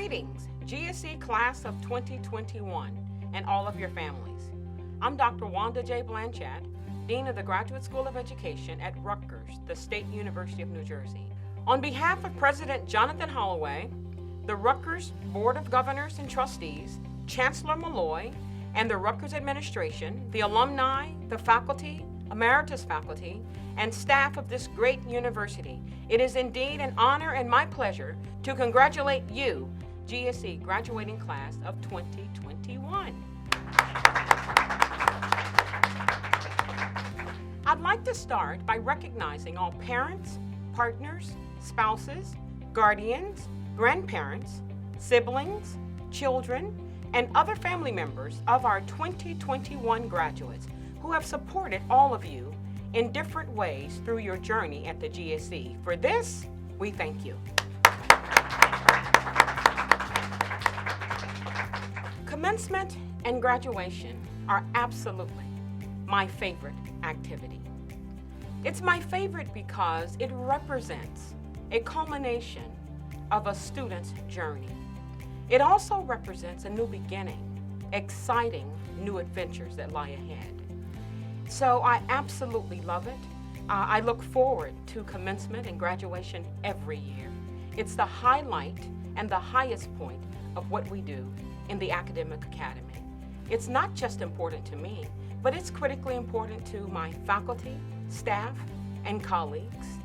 Greetings, GSE class of 2021 and all of your families. I'm Dr. Wanda J. Blanchett, Dean of the Graduate School of Education at Rutgers, the State University of New Jersey. On behalf of President Jonathan Holloway, the Rutgers Board of Governors and Trustees, Chancellor Malloy, and the Rutgers administration, the alumni, the faculty, emeritus faculty, and staff of this great university, it is indeed an honor and my pleasure to congratulate you, GSE graduating class of 2021. I'd like to start by recognizing all parents, partners, spouses, guardians, grandparents, siblings, children, and other family members of our 2021 graduates who have supported all of you in different ways through your journey at the GSE. For this, we thank you. Commencement and graduation are absolutely my favorite activity. It's my favorite because it represents a culmination of a student's journey. It also represents a new beginning, exciting new adventures that lie ahead. So I absolutely love it. I look forward to commencement and graduation every year. It's the highlight and the highest point of what we do in the academic academy. It's not just important to me, but it's critically important to my faculty, staff, and colleagues,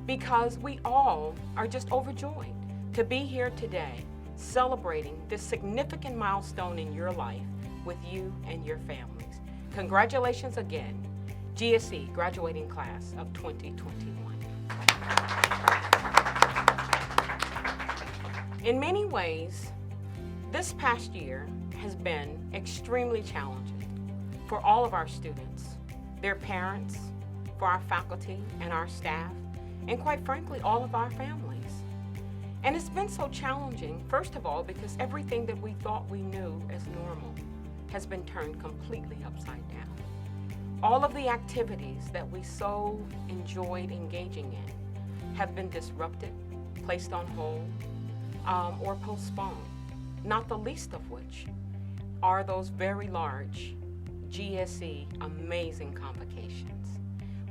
because we all are just overjoyed to be here today celebrating this significant milestone in your life with you and your families. Congratulations again, GSE graduating class of 2021. In many ways, this past year has been extremely challenging for all of our students, their parents, for our faculty and our staff, and quite frankly, all of our families. And it's been so challenging, first of all, because everything that we thought we knew as normal has been turned completely upside down. All of the activities that we so enjoyed engaging in have been disrupted, placed on hold, or postponed, not the least of which are those very large GSE amazing convocations,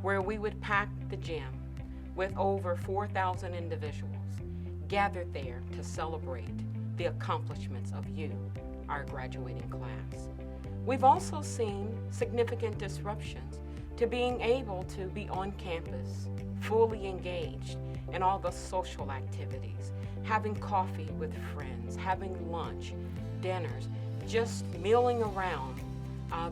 where we would pack the gym with over 4,000 individuals gathered there to celebrate the accomplishments of you, our graduating class. We've also seen significant disruptions to being able to be on campus, fully engaged in all the social activities, having coffee with friends, having lunch, dinners, just milling around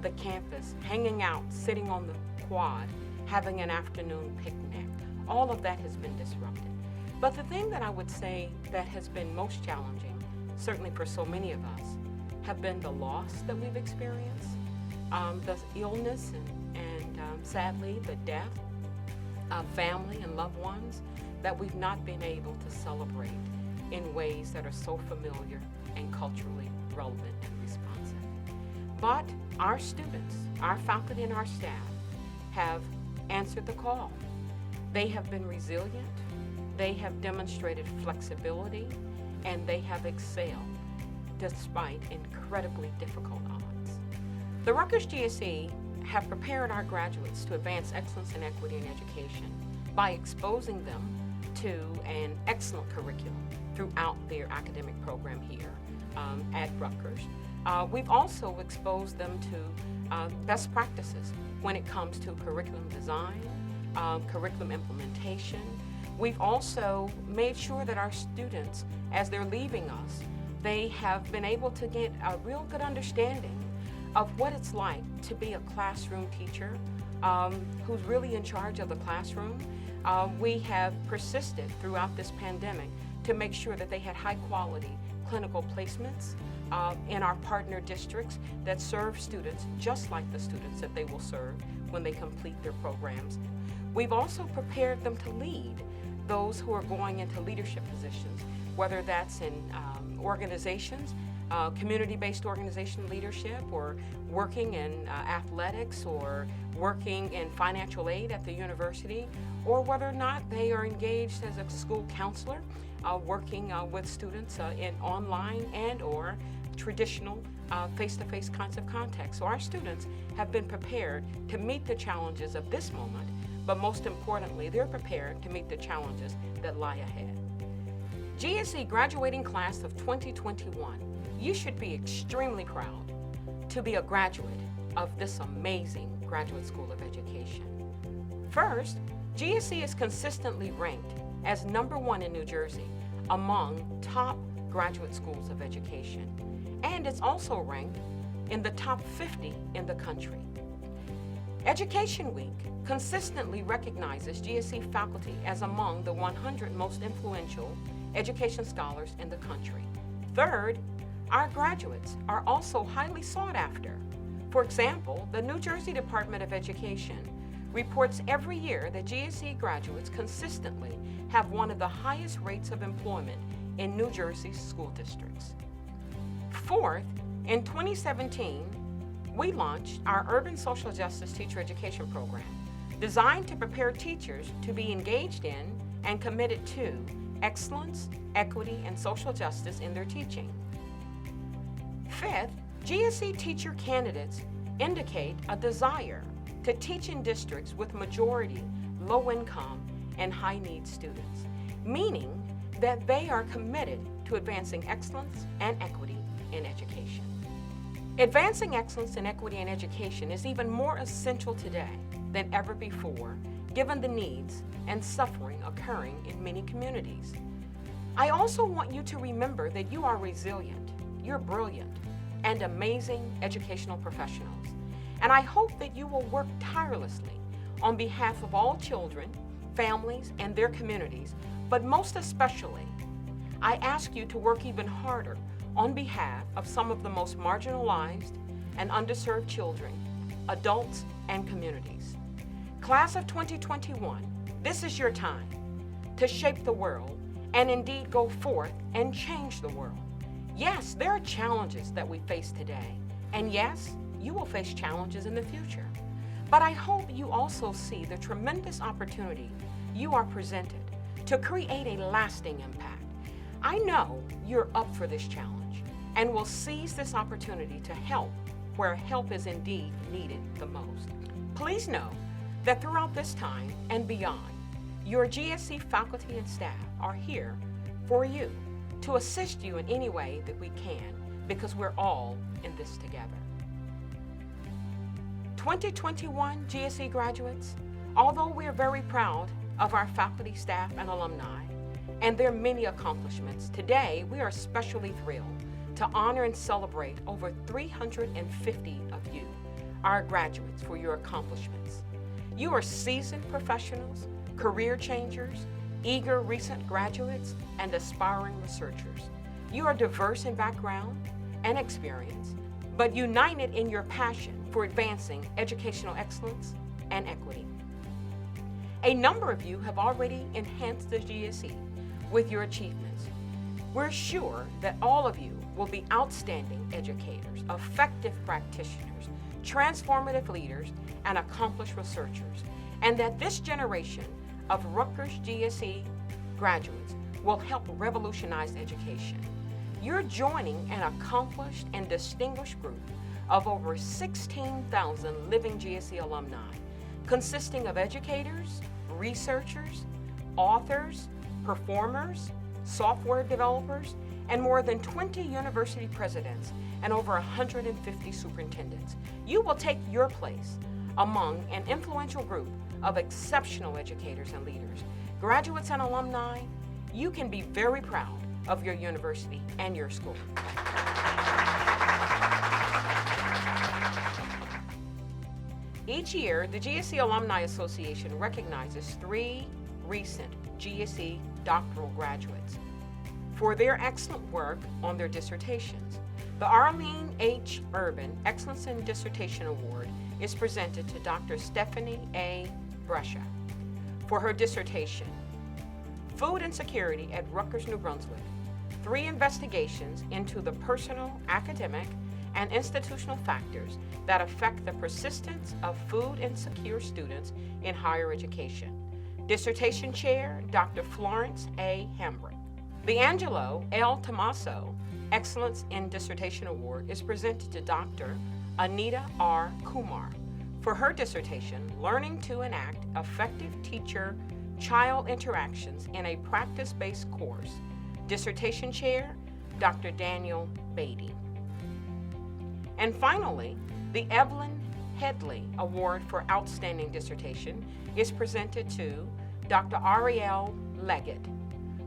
the campus, hanging out, sitting on the quad, having an afternoon picnic. All of that has been disrupted. But the thing that I would say that has been most challenging, certainly for so many of us, have been the loss that we've experienced, the illness and sadly the death of family and loved ones that we've not been able to celebrate in ways that are so familiar and culturally relevant and responsive. But our students, our faculty and our staff have answered the call. They have been resilient, they have demonstrated flexibility, and they have excelled despite incredibly difficult odds. The Rutgers GSE have prepared our graduates to advance excellence and equity in education by exposing them to an excellent curriculum throughout their academic program here at Rutgers. We've also exposed them to best practices when it comes to curriculum design, curriculum implementation. We've also made sure that our students, as they're leaving us, they have been able to get a real good understanding of what it's like to be a classroom teacher who's really in charge of the classroom. We have persisted throughout this pandemic to make sure that they had high quality clinical placements in our partner districts that serve students just like the students that they will serve when they complete their programs. We've also prepared them to lead those who are going into leadership positions, whether that's in organizations, community-based organization leadership, or working in athletics, or working in financial aid at the university, or whether or not they are engaged as a school counselor working with students in online and or traditional face-to-face kinds of contacts. So our students have been prepared to meet the challenges of this moment, but most importantly, they're prepared to meet the challenges that lie ahead. GSE graduating class of 2021, you should be extremely proud to be a graduate of this amazing graduate school of education. First, GSE is consistently ranked as #1 in New Jersey among top graduate schools of education, and it's also ranked in the top 50 in the country. Education Week consistently recognizes GSE faculty as among the 100 most influential education scholars in the country. Third, our graduates are also highly sought after. For example, the New Jersey Department of Education reports every year that GSE graduates consistently have one of the highest rates of employment in New Jersey's school districts. Fourth, in 2017, we launched our Urban Social Justice Teacher Education Program, designed to prepare teachers to be engaged in and committed to excellence, equity, and social justice in their teaching. Fifth, GSE teacher candidates indicate a desire to teach in districts with majority low-income and high-need students, meaning that they are committed to advancing excellence and equity in education. Advancing excellence and equity in education is even more essential today than ever before, given the needs and suffering occurring in many communities. I also want you to remember that you are resilient, you're brilliant, and amazing educational professionals. And I hope that you will work tirelessly on behalf of all children, families, and their communities, but most especially, I ask you to work even harder on behalf of some of the most marginalized and underserved children, adults, and communities. Class of 2021, this is your time to shape the world and indeed go forth and change the world. Yes, there are challenges that we face today, and yes, you will face challenges in the future. But I hope you also see the tremendous opportunity you are presented to create a lasting impact. I know you're up for this challenge and will seize this opportunity to help where help is indeed needed the most. Please know that throughout this time and beyond, your GSE faculty and staff are here for you to assist you in any way that we can, because we're all in this together. 2021 GSE graduates, although we are very proud of our faculty, staff, and alumni, and their many accomplishments, today we are especially thrilled to honor and celebrate over 350 of you, our graduates, for your accomplishments. You are seasoned professionals, career changers, eager recent graduates, and aspiring researchers. You are diverse in background and experience, but united in your passion for advancing educational excellence and equity. A number of you have already enhanced the GSE with your achievements. We're sure that all of you will be outstanding educators, effective practitioners, transformative leaders, and accomplished researchers, and that this generation of Rutgers GSE graduates will help revolutionize education. You're joining an accomplished and distinguished group of over 16,000 living GSE alumni, consisting of educators, researchers, authors, performers, software developers, and more than 20 university presidents and over 150 superintendents. You will take your place among an influential group of exceptional educators and leaders. Graduates and alumni, you can be very proud of your university and your school. Each year, the GSE Alumni Association recognizes 3 recent GSE doctoral graduates for their excellent work on their dissertations. The Arlene H. Urban Excellence in Dissertation Award is presented to Dr. Stephanie A. Brescia for her dissertation, Food Insecurity at Rutgers, New Brunswick, 3 investigations into the personal, academic, and institutional factors that affect the persistence of food insecure students in higher education. Dissertation Chair, Dr. Florence A. Hambrick. The Angelo L. Tomaso Excellence in Dissertation Award is presented to Dr. Anita R. Kumar for her dissertation, Learning to Enact Effective Teacher-Child Interactions in a Practice-Based Course. Dissertation Chair, Dr. Daniel Beatty. And finally, the Evelyn Headley Award for Outstanding Dissertation is presented to Dr. Ariel Leggett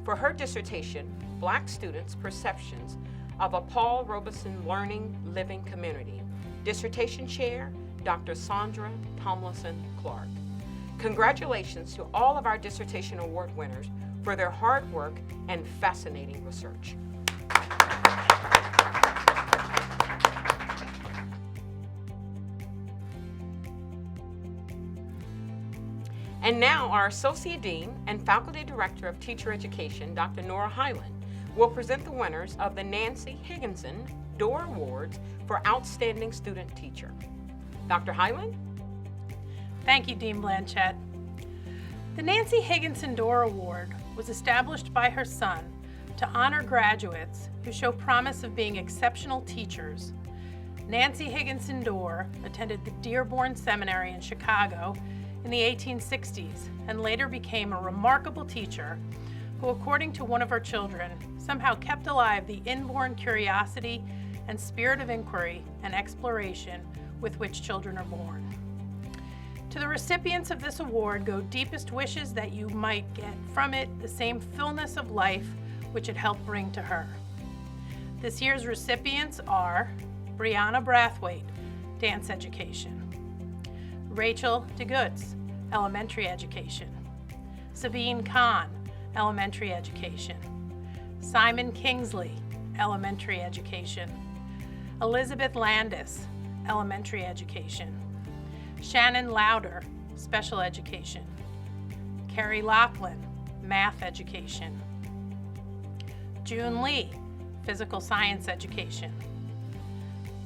for her dissertation, Black Students' Perceptions of a Paul Robeson Learning Living Community. Dissertation Chair, Dr. Sandra Tomlinson Clark. Congratulations to all of our Dissertation Award winners for their hard work and fascinating research. And now our Associate Dean and Faculty Director of Teacher Education, Dr. Nora Hyland, will present the winners of the Nancy Higginson Dorr Awards for Outstanding Student Teacher. Dr. Hyland? Thank you, Dean Blanchett. The Nancy Higginson Dorr Award was established by her son to honor graduates who show promise of being exceptional teachers. Nancy Higginson Dorr attended the Dearborn Seminary in Chicago in the 1860s and later became a remarkable teacher who, according to one of her children, somehow kept alive the inborn curiosity and spirit of inquiry and exploration with which children are born. To the recipients of this award go deepest wishes that you might get from it the same fullness of life which it helped bring to her. This year's recipients are Brianna Brathwaite, Dance Education; Rachel DeGoots, Elementary Education; Sabine Kahn, Elementary Education; Simon Kingsley, Elementary Education; Elizabeth Landis, Elementary Education; Shannon Lauder, Special Education; Carrie Laughlin, Math Education; June Lee, Physical Science Education;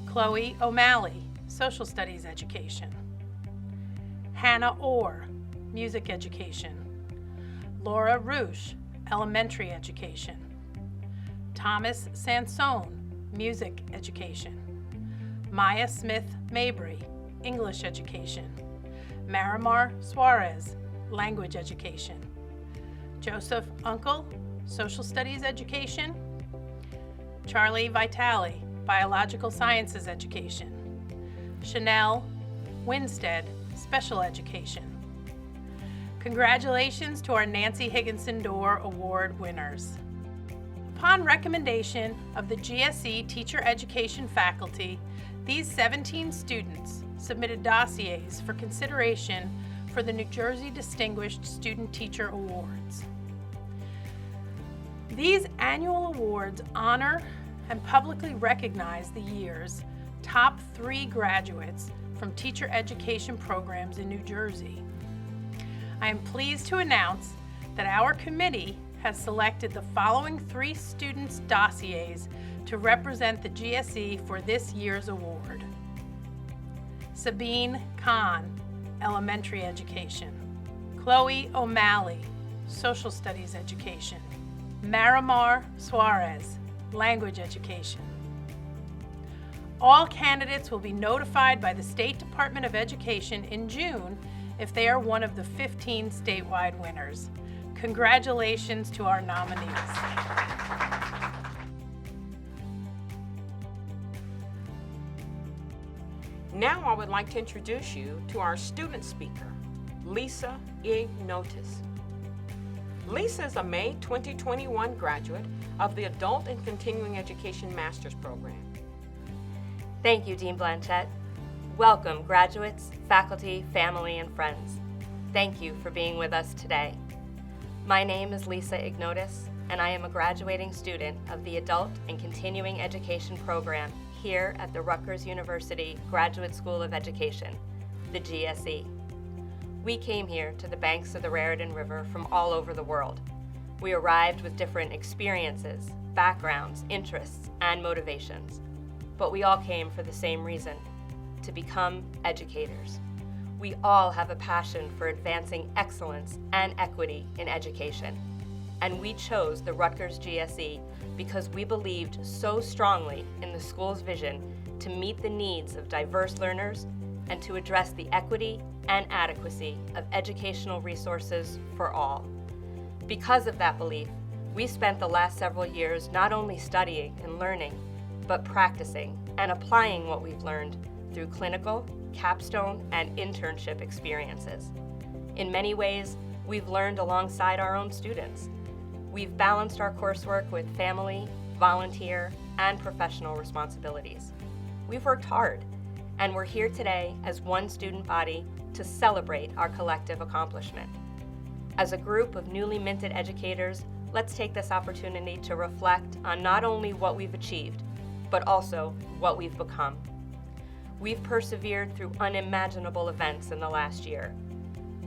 Chloe O'Malley, Social Studies Education; Hannah Orr, Music Education; Laura Roosh, Elementary Education; Thomas Sansone, Music Education; Maya Smith Mabry, English Education; Marimar Suarez, Language Education; Joseph Uncle, Social Studies Education; Charlie Vitale, Biological Sciences Education; Chanel Winstead, Special Education. Congratulations to our Nancy Higginson Dorr Award winners. Upon recommendation of the GSE Teacher Education faculty, these 17 students submitted dossiers for consideration for the New Jersey Distinguished Student Teacher Awards. These annual awards honor and publicly recognize the year's top 3 graduates from teacher education programs in New Jersey. I am pleased to announce that our committee has selected the following 3 students' dossiers to represent the GSE for this year's award. Sabine Kahn, Elementary Education; Chloe O'Malley, Social Studies Education; Marimar Suarez, Language Education. All candidates will be notified by the State Department of Education in June if they are one of the 15 statewide winners. Congratulations to our nominees. Now I would like to introduce you to our student speaker, Lisa Ignotis. Lisa is a May 2021 graduate of the Adult and Continuing Education Master's Program. Thank you, Dean Blanchett. Welcome, graduates, faculty, family, and friends. Thank you for being with us today. My name is Lisa Ignotis, and I am a graduating student of the Adult and Continuing Education Program here at the Rutgers University Graduate School of Education, the GSE. We came here to the banks of the Raritan River from all over the world. We arrived with different experiences, backgrounds, interests, and motivations. But we all came for the same reason: to become educators. We all have a passion for advancing excellence and equity in education. and we chose the Rutgers GSE because we believed so strongly in the school's vision to meet the needs of diverse learners and to address the equity and adequacy of educational resources for all. Because of that belief, we spent the last several years not only studying and learning, but practicing and applying what we've learned through clinical, capstone, and internship experiences. In many ways, we've learned alongside our own students. We've balanced our coursework with family, volunteer, and professional responsibilities. We've worked hard, and we're here today as one student body to celebrate our collective accomplishment. As a group of newly minted educators, let's take this opportunity to reflect on not only what we've achieved, but also what we've become. We've persevered through unimaginable events in the last year.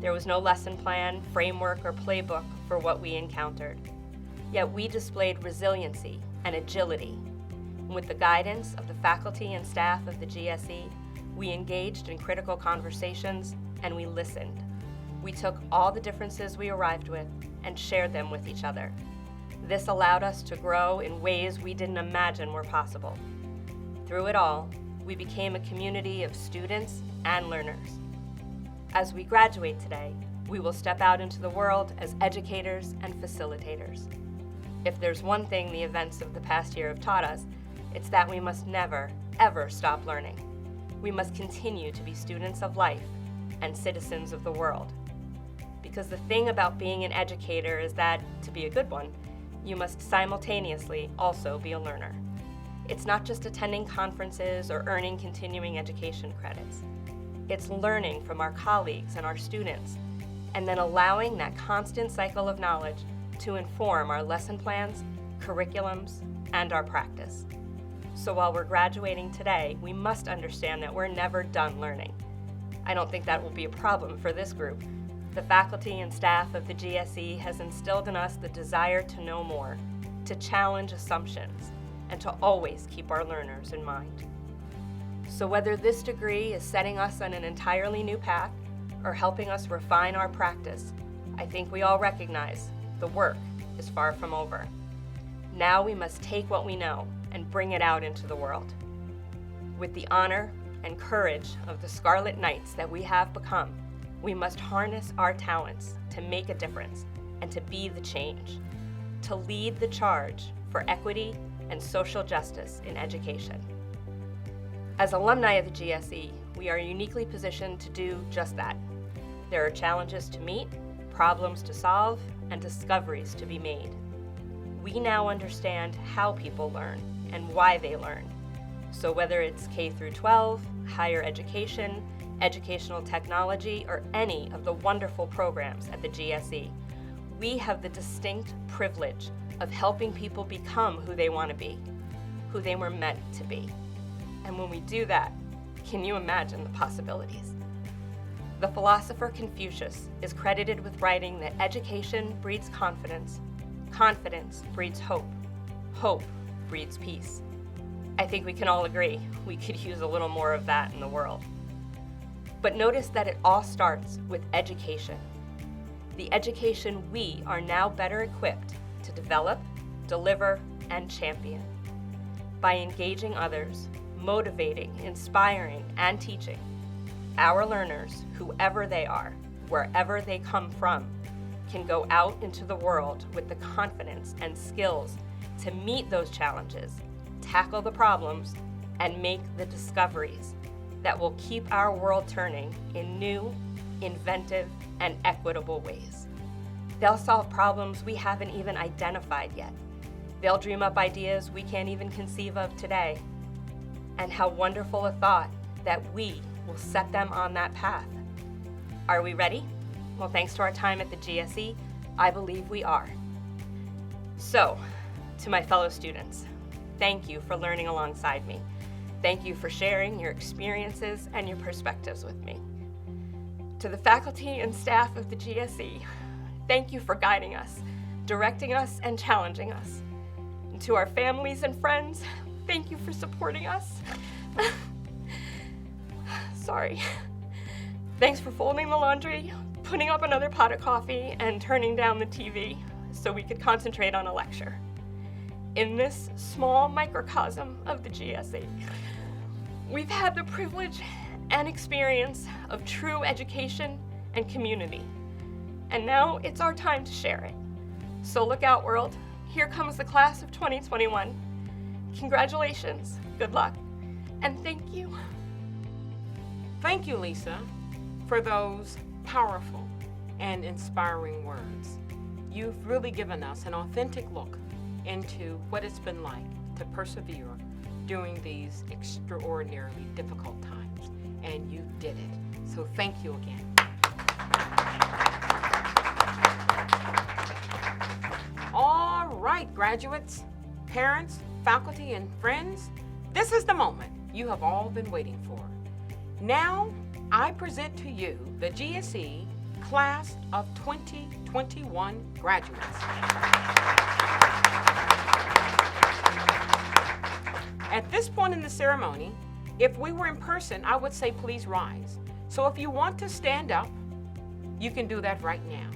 There was no lesson plan, framework, or playbook for what we encountered. Yet we displayed resiliency and agility. With the guidance of the faculty and staff of the GSE, we engaged in critical conversations and we listened. We took all the differences we arrived with and shared them with each other. This allowed us to grow in ways we didn't imagine were possible. Through it all, we became a community of students and learners. As we graduate today, we will step out into the world as educators and facilitators. If there's one thing the events of the past year have taught us, it's that we must never, ever stop learning. We must continue to be students of life and citizens of the world. Because the thing about being an educator is that, to be a good one, you must simultaneously also be a learner. It's not just attending conferences or earning continuing education credits. It's learning from our colleagues and our students, and then allowing that constant cycle of knowledge to inform our lesson plans, curriculums, and our practice. So while we're graduating today, we must understand that we're never done learning. I don't think that will be a problem for this group. The faculty and staff of the GSE has instilled in us the desire to know more, to challenge assumptions, and to always keep our learners in mind. So whether this degree is setting us on an entirely new path or helping us refine our practice, I think we all recognize the work is far from over. Now we must take what we know and bring it out into the world. With the honor and courage of the Scarlet Knights that we have become, we must harness our talents to make a difference and to be the change, to lead the charge for equity and social justice in education. As alumni of the GSE, we are uniquely positioned to do just that. There are challenges to meet, problems to solve, and discoveries to be made. We now understand how people learn and why they learn. So whether it's K through 12, higher education, educational technology, or any of the wonderful programs at the GSE, we have the distinct privilege of helping people become who they want to be, who they were meant to be. And when we do that, can you imagine the possibilities? The philosopher Confucius is credited with writing that education breeds confidence, confidence breeds hope, hope breeds peace. I think we can all agree we could use a little more of that in the world. But notice that it all starts with education. The education we are now better equipped to develop, deliver, and champion. By engaging others, motivating, inspiring, and teaching, our learners, whoever they are, wherever they come from, can go out into the world with the confidence and skills to meet those challenges, tackle the problems, and make the discoveries that will keep our world turning in new, inventive, and equitable ways. They'll solve problems we haven't even identified yet. They'll dream up ideas we can't even conceive of today. And how wonderful a thought that we will set them on that path. Are we ready? Well, thanks to our time at the GSE, I believe we are. So, to my fellow students, thank you for learning alongside me. Thank you for sharing your experiences and your perspectives with me. To the faculty and staff of the GSE, thank you for guiding us, directing us, and challenging us. And to our families and friends, thank you for supporting us. Sorry. Thanks for folding the laundry, putting up another pot of coffee, and turning down the TV. so we could concentrate on a lecture. In this small microcosm of the GSE, we've had the privilege and experience of true education and community. And now it's our time to share it. So look out, world. Here comes the class of 2021. Congratulations, good luck, and thank you. Thank you, Lisa, for those powerful and inspiring words. You've really given us an authentic look into what it's been like to persevere during these extraordinarily difficult times, and you did it. So thank you again. All right, graduates, parents, faculty, and friends, this is the moment you have all been waiting for. Now, I present to you the GSE Class of 2021 graduates. At this point in the ceremony, if we were in person, I would say please rise. So if you want to stand up, you can do that right now.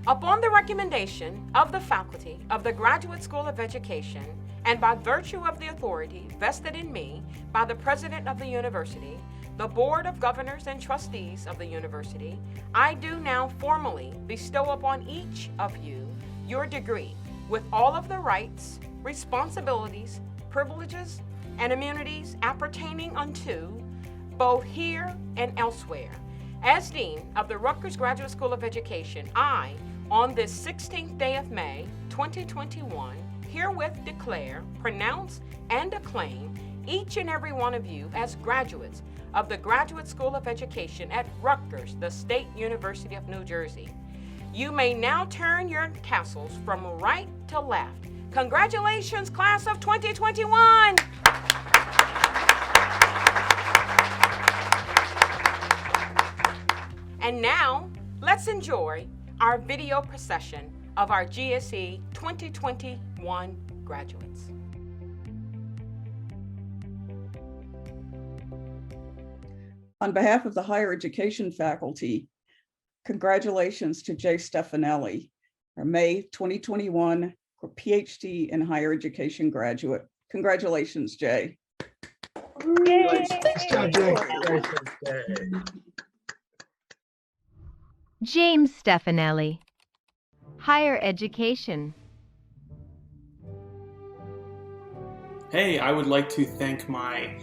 Upon the recommendation of the faculty of the Graduate School of Education, and by virtue of the authority vested in me by the President of the University, the Board of Governors and Trustees of the University, I do now formally bestow upon each of you your degree with all of the rights, responsibilities, privileges, and immunities appertaining unto both here and elsewhere. As Dean of the Rutgers Graduate School of Education, I, on this 16th day of May, 2021, herewith declare, pronounce, and acclaim each and every one of you as graduates of the Graduate School of Education at Rutgers, the State University of New Jersey. You may now turn your tassels from right to left. Congratulations, class of 2021! And now, let's enjoy our video procession of our GSE 2021 graduates. On behalf of the higher education faculty, congratulations to Jay Stefanelli, our May 2021 PhD in higher education graduate. Congratulations, Jay. Yay. James Stefanelli, higher education. Hey, I would like to thank my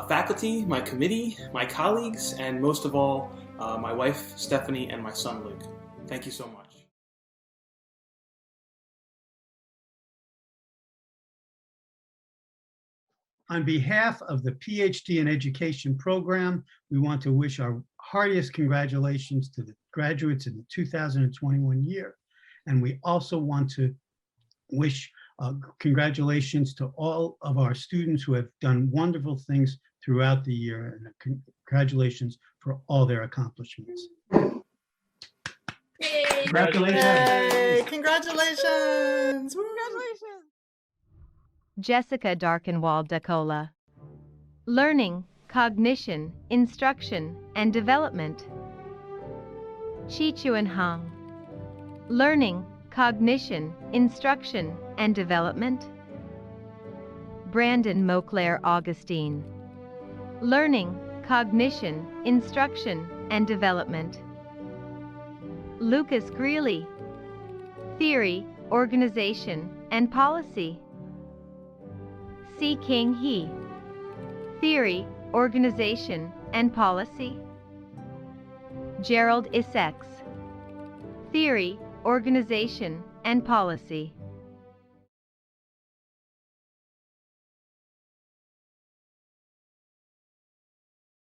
faculty, my committee, my colleagues, and most of all, my wife, Stephanie, and my son, Luke. Thank you so much. On behalf of the PhD in Education program, we want to wish our heartiest congratulations to the graduates in the 2021 year. And we also want to wish congratulations to all of our students who have done wonderful things throughout the year, and congratulations for all their accomplishments. Yay. Congratulations. Yay. Congratulations. Congratulations. Jessica Darkenwald Dacola, learning, cognition, instruction, and development. Chi Chuan Hong, learning, cognition, instruction, and development. Brandon Mauclair Augustine, learning, cognition, instruction, and development. Lucas Greeley, theory, organization, and policy. C. King He, theory, organization, and policy. Gerald Issex, theory, organization, and policy.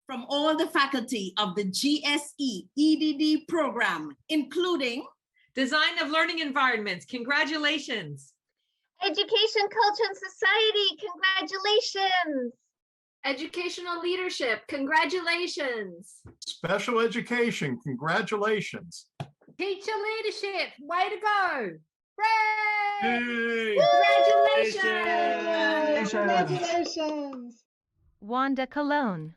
From all the faculty of the GSE EDD program, including Design of Learning Environments, congratulations. Education, Culture, and Society, congratulations. Educational Leadership, congratulations. Special Education, congratulations. Teacher Leadership, way to go. Hooray! Yay! Congratulations. Congratulations. Wanda Colon,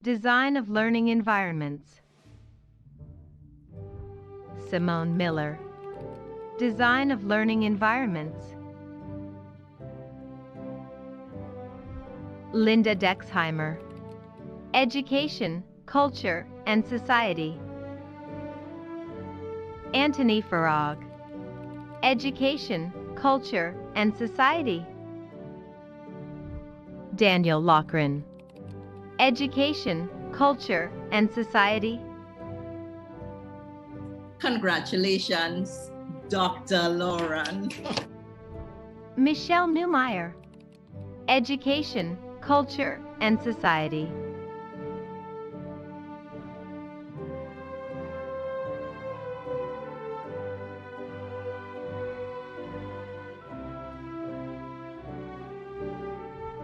Design of Learning Environments. Simone Miller, Design of learning environments. Linda Dexheimer. Education, Culture, and Society. Anthony Farag. Education, Culture, and Society. Daniel Lochran. Education, Culture, and Society. Congratulations, Dr. Lauren. Michelle Newmeyer. Education, Culture, and Society.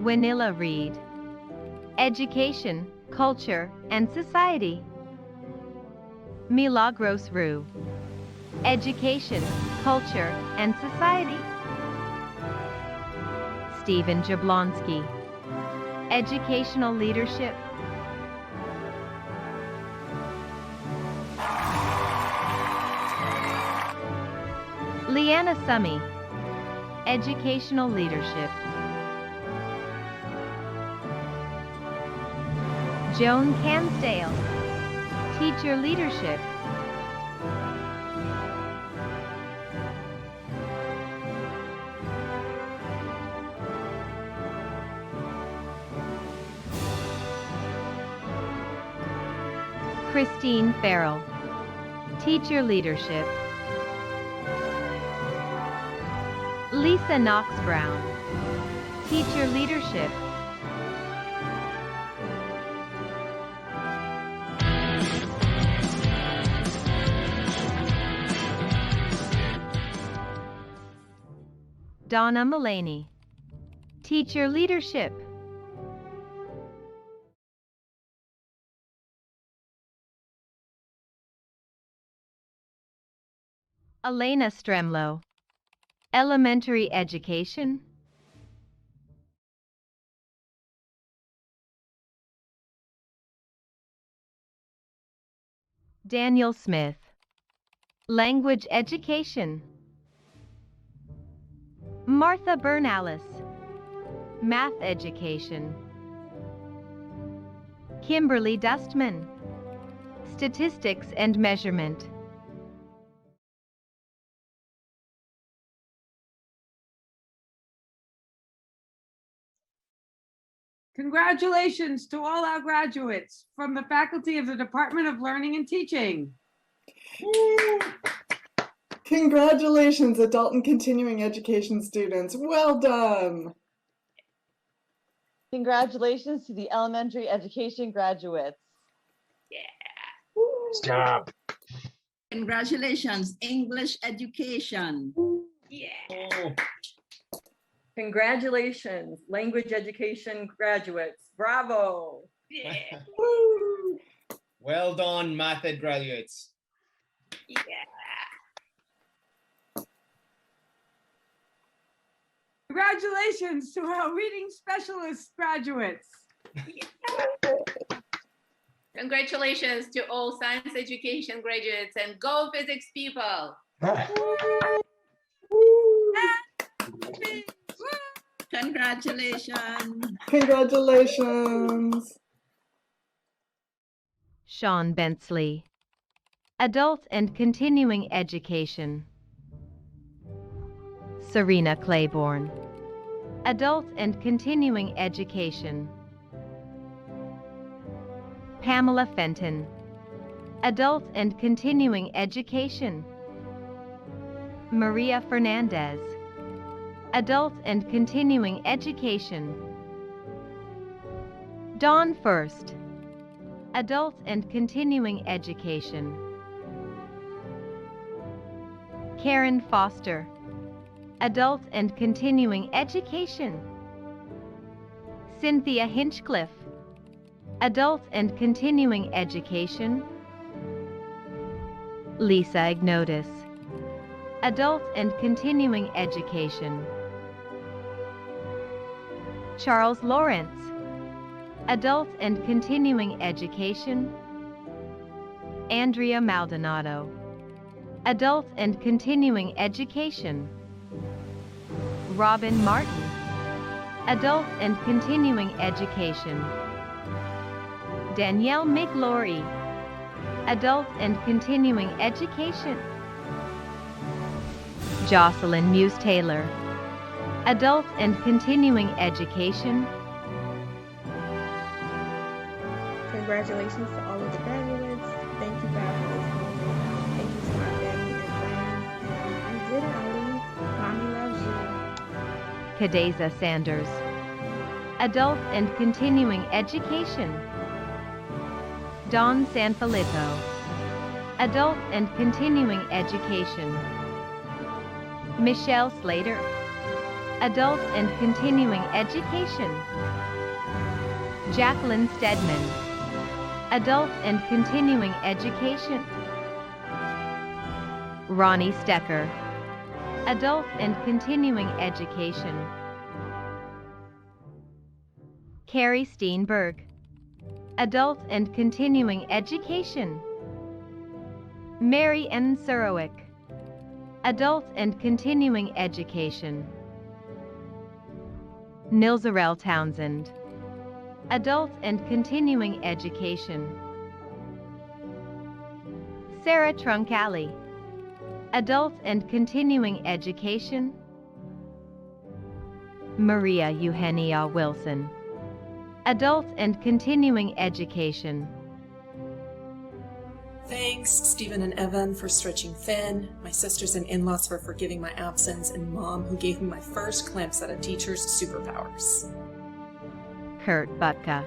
Winilla Reed. Education, Culture, and Society. Milagros Rue. Education, Culture, and Society. Stephen Jablonski. Educational Leadership. Leanna Summy. Educational Leadership. Joan Cansdale. Teacher Leadership. Christine Farrell. Teacher Leadership. Lisa Knox Brown. Teacher Leadership. Donna Mullaney. Teacher Leadership. Elena Stremlow. Elementary Education. Daniel Smith. Language Education. Martha Bernalice. Math Education. Kimberly Dustman. Statistics and Measurement. Congratulations to all our graduates from the faculty of the Department of Learning and Teaching. Congratulations, adult and continuing education students. Well done. Congratulations to the elementary education graduates. Stop. Congratulations, English education. Congratulations, language education graduates. Bravo. Well done, math ed graduates. Congratulations to our reading specialist graduates. Congratulations to all science education graduates and go physics people. Congratulations. Congratulations. Sean Bensley. Adult and Continuing Education. Serena Claiborne. Adult and Continuing Education. Pamela Fenton. Adult and Continuing Education. Maria Fernandez. Adult and Continuing Education. Dawn First. Adult and Continuing Education. Karen Foster. Adult and Continuing Education. Cynthia Hinchcliffe. Adult and Continuing Education. Lisa Ignotis. Adult and Continuing Education. Charles Lawrence. Adult and Continuing Education. Andrea Maldonado. Adult and Continuing Education. Robin Martin, Adult and Continuing Education. Danielle McLaurie, Adult and Continuing Education. Jocelyn Muse Taylor, Adult and Continuing Education. Congratulations to all of the graduates. Thank you, God, for this moment. Thank you to my family and friends. And you did it, Ollie. Mommy loves you. Kadeza Sanders, Adult and Continuing Education. Dawn Sanfilippo, Adult and Continuing Education. Michelle Slater, Adult and Continuing Education. Jacqueline Stedman, Adult and Continuing Education. Ronnie Stecker, Adult and Continuing Education. Carrie Steenberg, Adult and Continuing Education. Mary N. Surowick, Adult and Continuing Education. Nilzarel Townsend, Adult and Continuing Education. Sarah Truncali, Adult and Continuing Education. Maria Eugenia Wilson, Adult and Continuing Education. Thanks, Stephen and Evan, for stretching thin, my sisters and in-laws for forgiving my absence, and Mom, who gave me my first glimpse at a teacher's superpowers. Kurt Butka,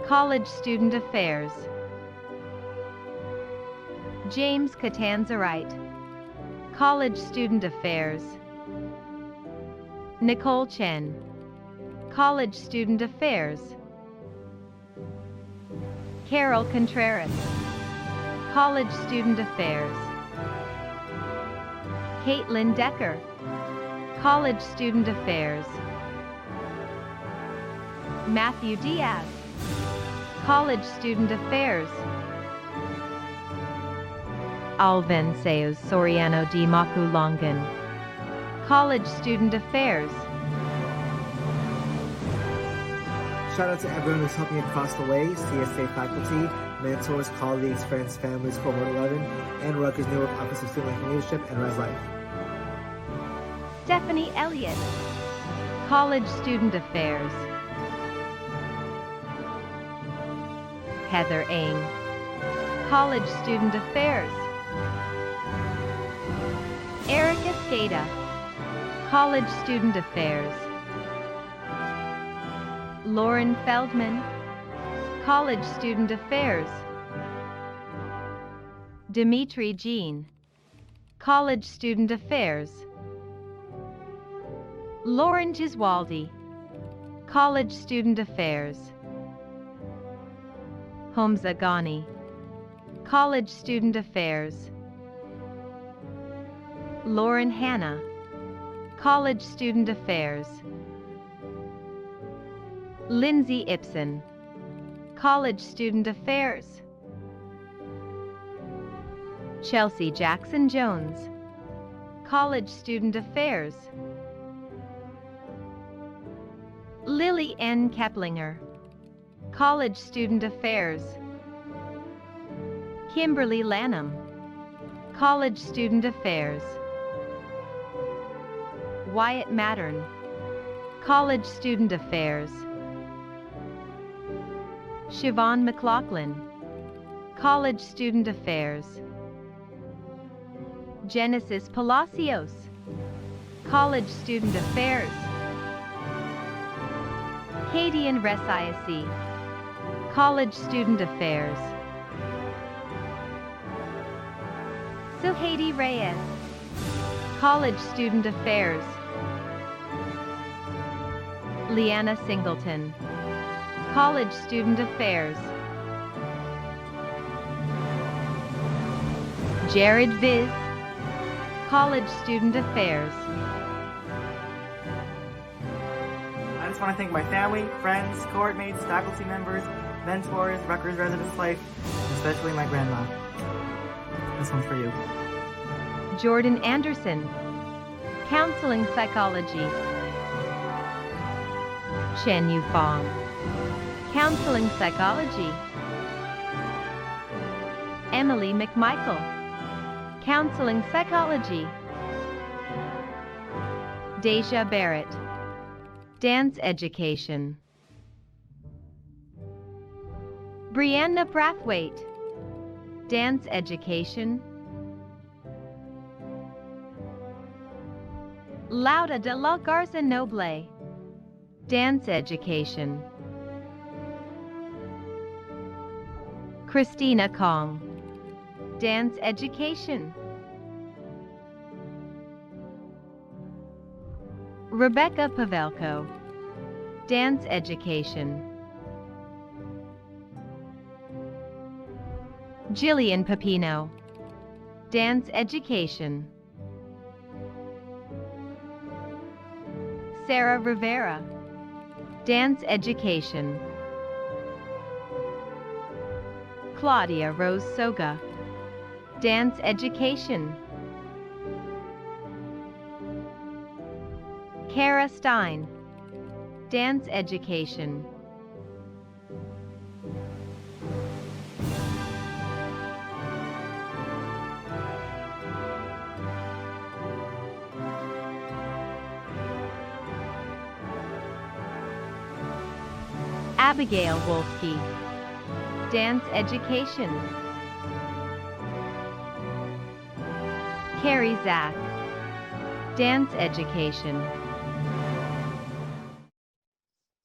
College Student Affairs. James Catanzarite, College Student Affairs. Nicole Chen, College Student Affairs. Carol Contreras, College Student Affairs. Caitlin Decker, College Student Affairs. Matthew Diaz, College Student Affairs. Alvin Seus Soriano Di Maculongan, College Student Affairs. Shout out to everyone who's helped me across the way, CSA faculty, mentors, colleagues, friends, families, Core 111, and Rutgers Newark Office of Student Life and Leadership and Res Life. Stephanie Elliott, College Student Affairs. Heather Aing, College Student Affairs. Erica Skada, College Student Affairs. Lauren Feldman, College Student Affairs. Dimitri Jean, College Student Affairs. Lauren Giswaldi, College Student Affairs. Homza Ghani, College Student Affairs. Lauren Hanna, College Student Affairs. Lindsay Ibsen, College Student Affairs. Chelsea Jackson Jones, College Student Affairs. Lily N. Keplinger, College Student Affairs. Kimberly Lanham, College Student Affairs. Wyatt Mattern, College Student Affairs. Siobhan McLaughlin, College Student Affairs. Genesis Palacios, College Student Affairs. Katie and Resiacy, College Student Affairs. Suhaidi Reyes, College Student Affairs. Leanna Singleton, College Student Affairs. Jared Viz, College Student Affairs. I just want to thank my family, friends, cohort mates, faculty members, mentors, Rutgers Residence Life, and especially my grandma. This one's for you. Jordan Anderson, Counseling Psychology. Chen Yu Fong, Counseling Psychology. Emily McMichael, Counseling Psychology. Deja Barrett, Dance Education. Brianna Brathwaite, Dance Education. Lauda de la Garza Noble, Dance Education. Christina Kong, Dance Education. Rebecca Pavelko, Dance Education. Jillian Pepino, Dance Education. Sarah Rivera, Dance Education. Claudia Rose Soga, Dance Education. Kara Stein, Dance Education. Abigail Wolski, Dance Education. Carrie Zach, Dance Education.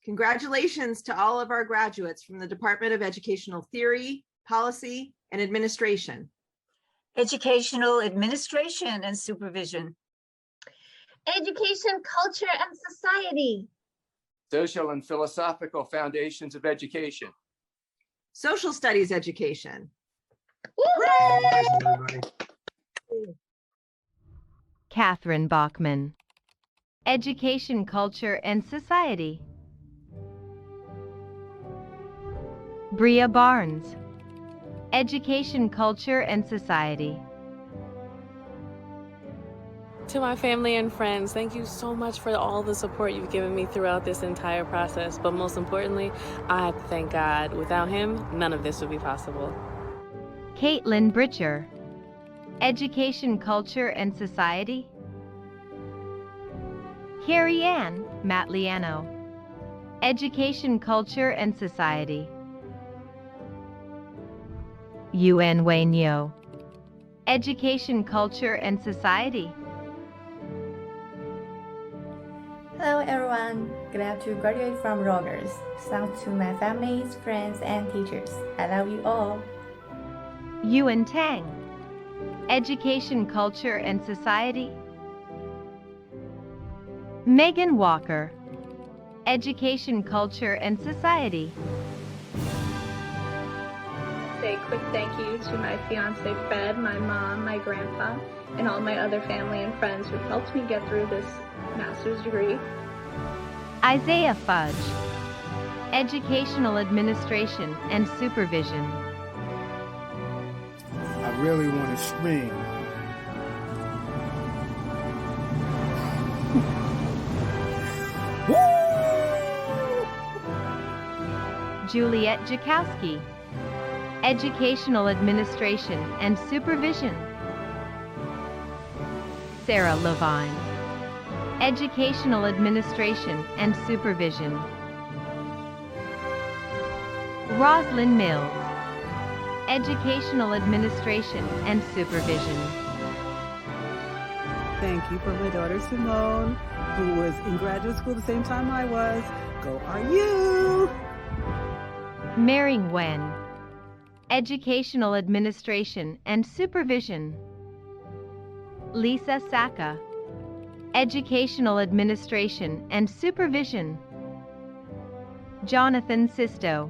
Congratulations to all of our graduates from the Department of Educational Theory, Policy, and Administration. Educational Administration and Supervision. Education, Culture, and Society. Social and Philosophical Foundations of Education. Social Studies Education. Catherine Bachman, Education, Culture, and Society. Bria Barnes, Education, Culture, and Society. To my family and friends, thank you so much for all the support you've given me throughout this entire process. But most importantly, I have to thank God. Without Him, none of this would be possible. Caitlin Britcher, Education, Culture, and Society. Carrie Ann Matliano, Education, Culture, and Society. Yuen Wei Nyo, Education, Culture, and Society. Hello everyone, glad to graduate from Rogers. Thanks to my families, friends, and teachers. I love you all. Yuan Tang, Education, Culture, and Society. Megan Walker, Education, Culture, and Society. Say a quick thank you to my fiance Fred, my mom, my grandpa, and all my other family and friends who helped me get through this master's degree. Isaiah Fudge, Educational Administration and Supervision. I really want to scream. Juliet Jakowski, Educational Administration and Supervision. Sarah Levine, Educational Administration and Supervision. Roslyn Mills, Educational Administration and Supervision. Thank you for my daughter Simone, who was in graduate school the same time I was. Go RU! Mary Nguyen, Educational Administration and Supervision. Lisa Saka, Educational Administration and Supervision. Jonathan Sisto,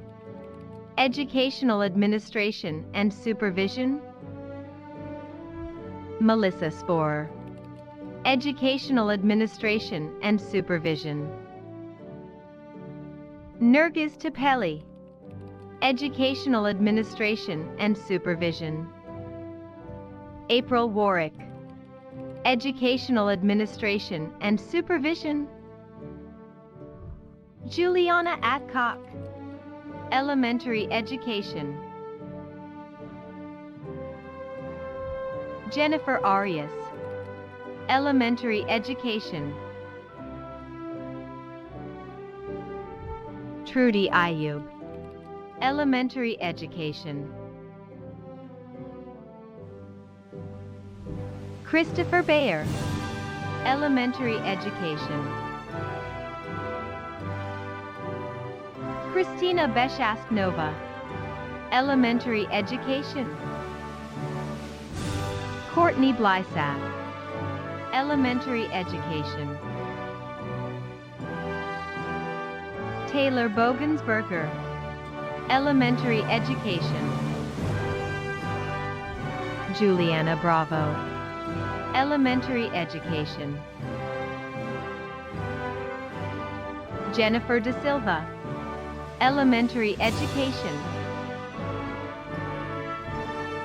Educational Administration and Supervision. Melissa Sporer, Educational Administration and Supervision. Nergis Tapeli, Educational Administration and Supervision. April Warwick, Educational Administration and Supervision. Juliana Adcock, Elementary Education. Jennifer Arias, Elementary Education. Trudy Ayub, Elementary Education. Christopher Bayer, Elementary Education. Christina Beshask-Nova, Elementary Education. Courtney Blysack, Elementary Education. Taylor Bogensberger, Elementary Education. Juliana Bravo, Elementary Education. Jennifer De Silva, Elementary Education.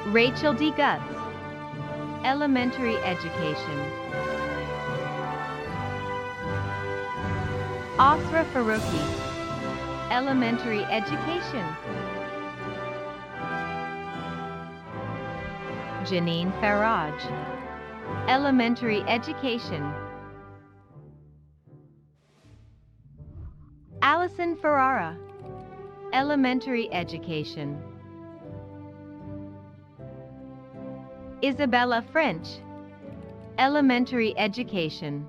Rachel D. Gutz, Elementary Education. Asra Faruqi, Elementary Education. Janine Faraj, Elementary Education. Allison Ferrara, Elementary Education. Isabella French, Elementary Education.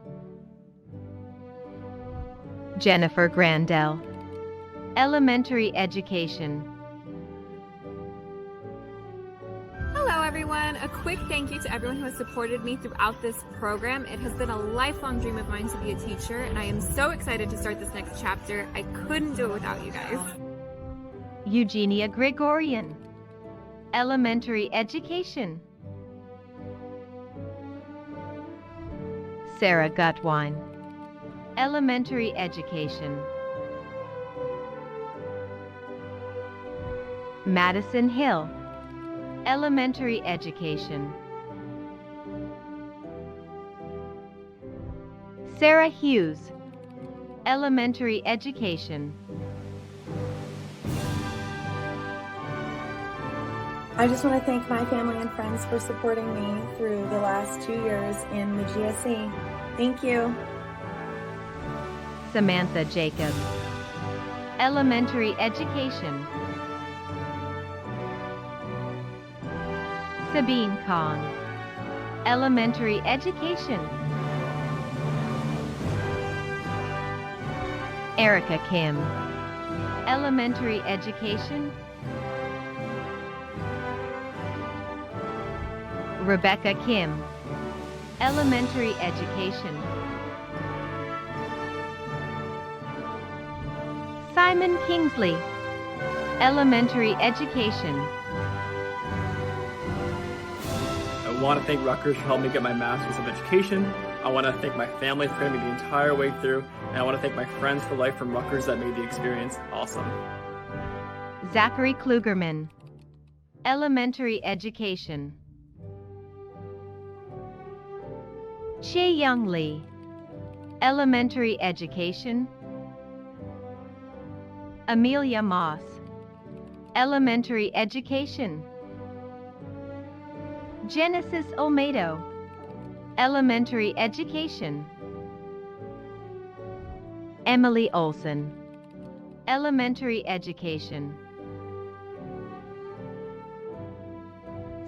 Jennifer Grandel, Elementary Education. Hello everyone, a quick thank you to everyone who has supported me throughout this program. It has been a lifelong dream of mine to be a teacher, and I am so excited to start this next chapter. I couldn't do it without you guys. Eugenia Gregorian, Elementary Education. Sarah Gutwine, Elementary Education. Madison Hill, Elementary Education. Sarah Hughes, Elementary Education. I just want to thank my family and friends for supporting me through the last 2 years in the GSE. Thank you. Samantha Jacobs, Elementary Education. Sabine Kong, Elementary Education. Erica Kim, Elementary Education. Rebecca Kim, Elementary Education. Simon Kingsley, Elementary Education. I want to thank Rutgers for helping me get my Master's of Education. I want to thank my family for getting me the entire way through, and I want to thank my friends for life from Rutgers that made the experience awesome. Zachary Klugerman, Elementary Education. Chae Young Lee, Elementary Education. Amelia Moss, Elementary Education. Genesis Olmedo, Elementary Education. Emily Olson, Elementary Education.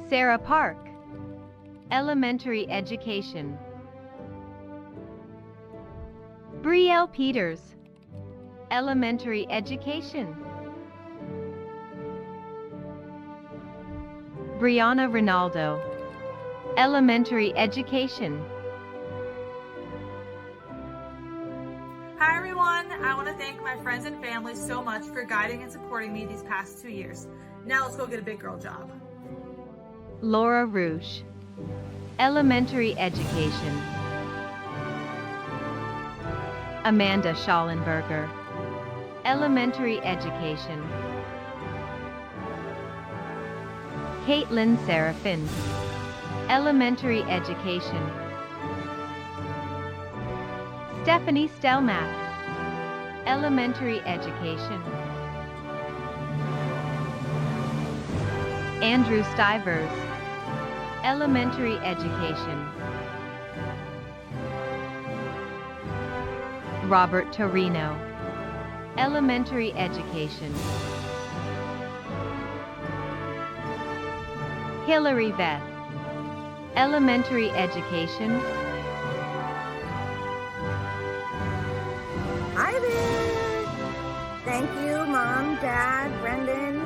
Sarah Park, Elementary Education. Brielle Peters, Elementary Education. Brianna Ronaldo, Elementary Education. Hi everyone, I want to thank my friends and family so much for guiding and supporting me these past 2 years. Now let's go get a big girl job. Laura Rouge, Elementary Education. Amanda Schallenberger, Elementary Education. Caitlin Serafin, Elementary Education. Stephanie Stelmack, elementary education. Andrew Stivers, elementary education. Robert Torino, elementary education. Hillary Beth, elementary education. Hi there! Thank you, Mom, Dad, Brendan,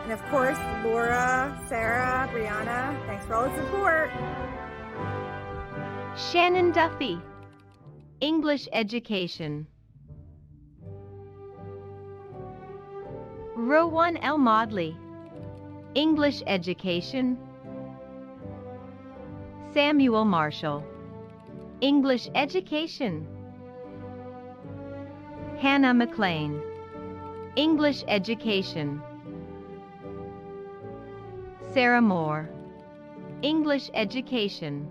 and of course, Laura, Sarah, Brianna. Thanks for all the support. Shannon Duffy, English education. Rowan L. Maudley, English education. Samuel Marshall, English education. Hannah McLean, English education. Sarah Moore, English education.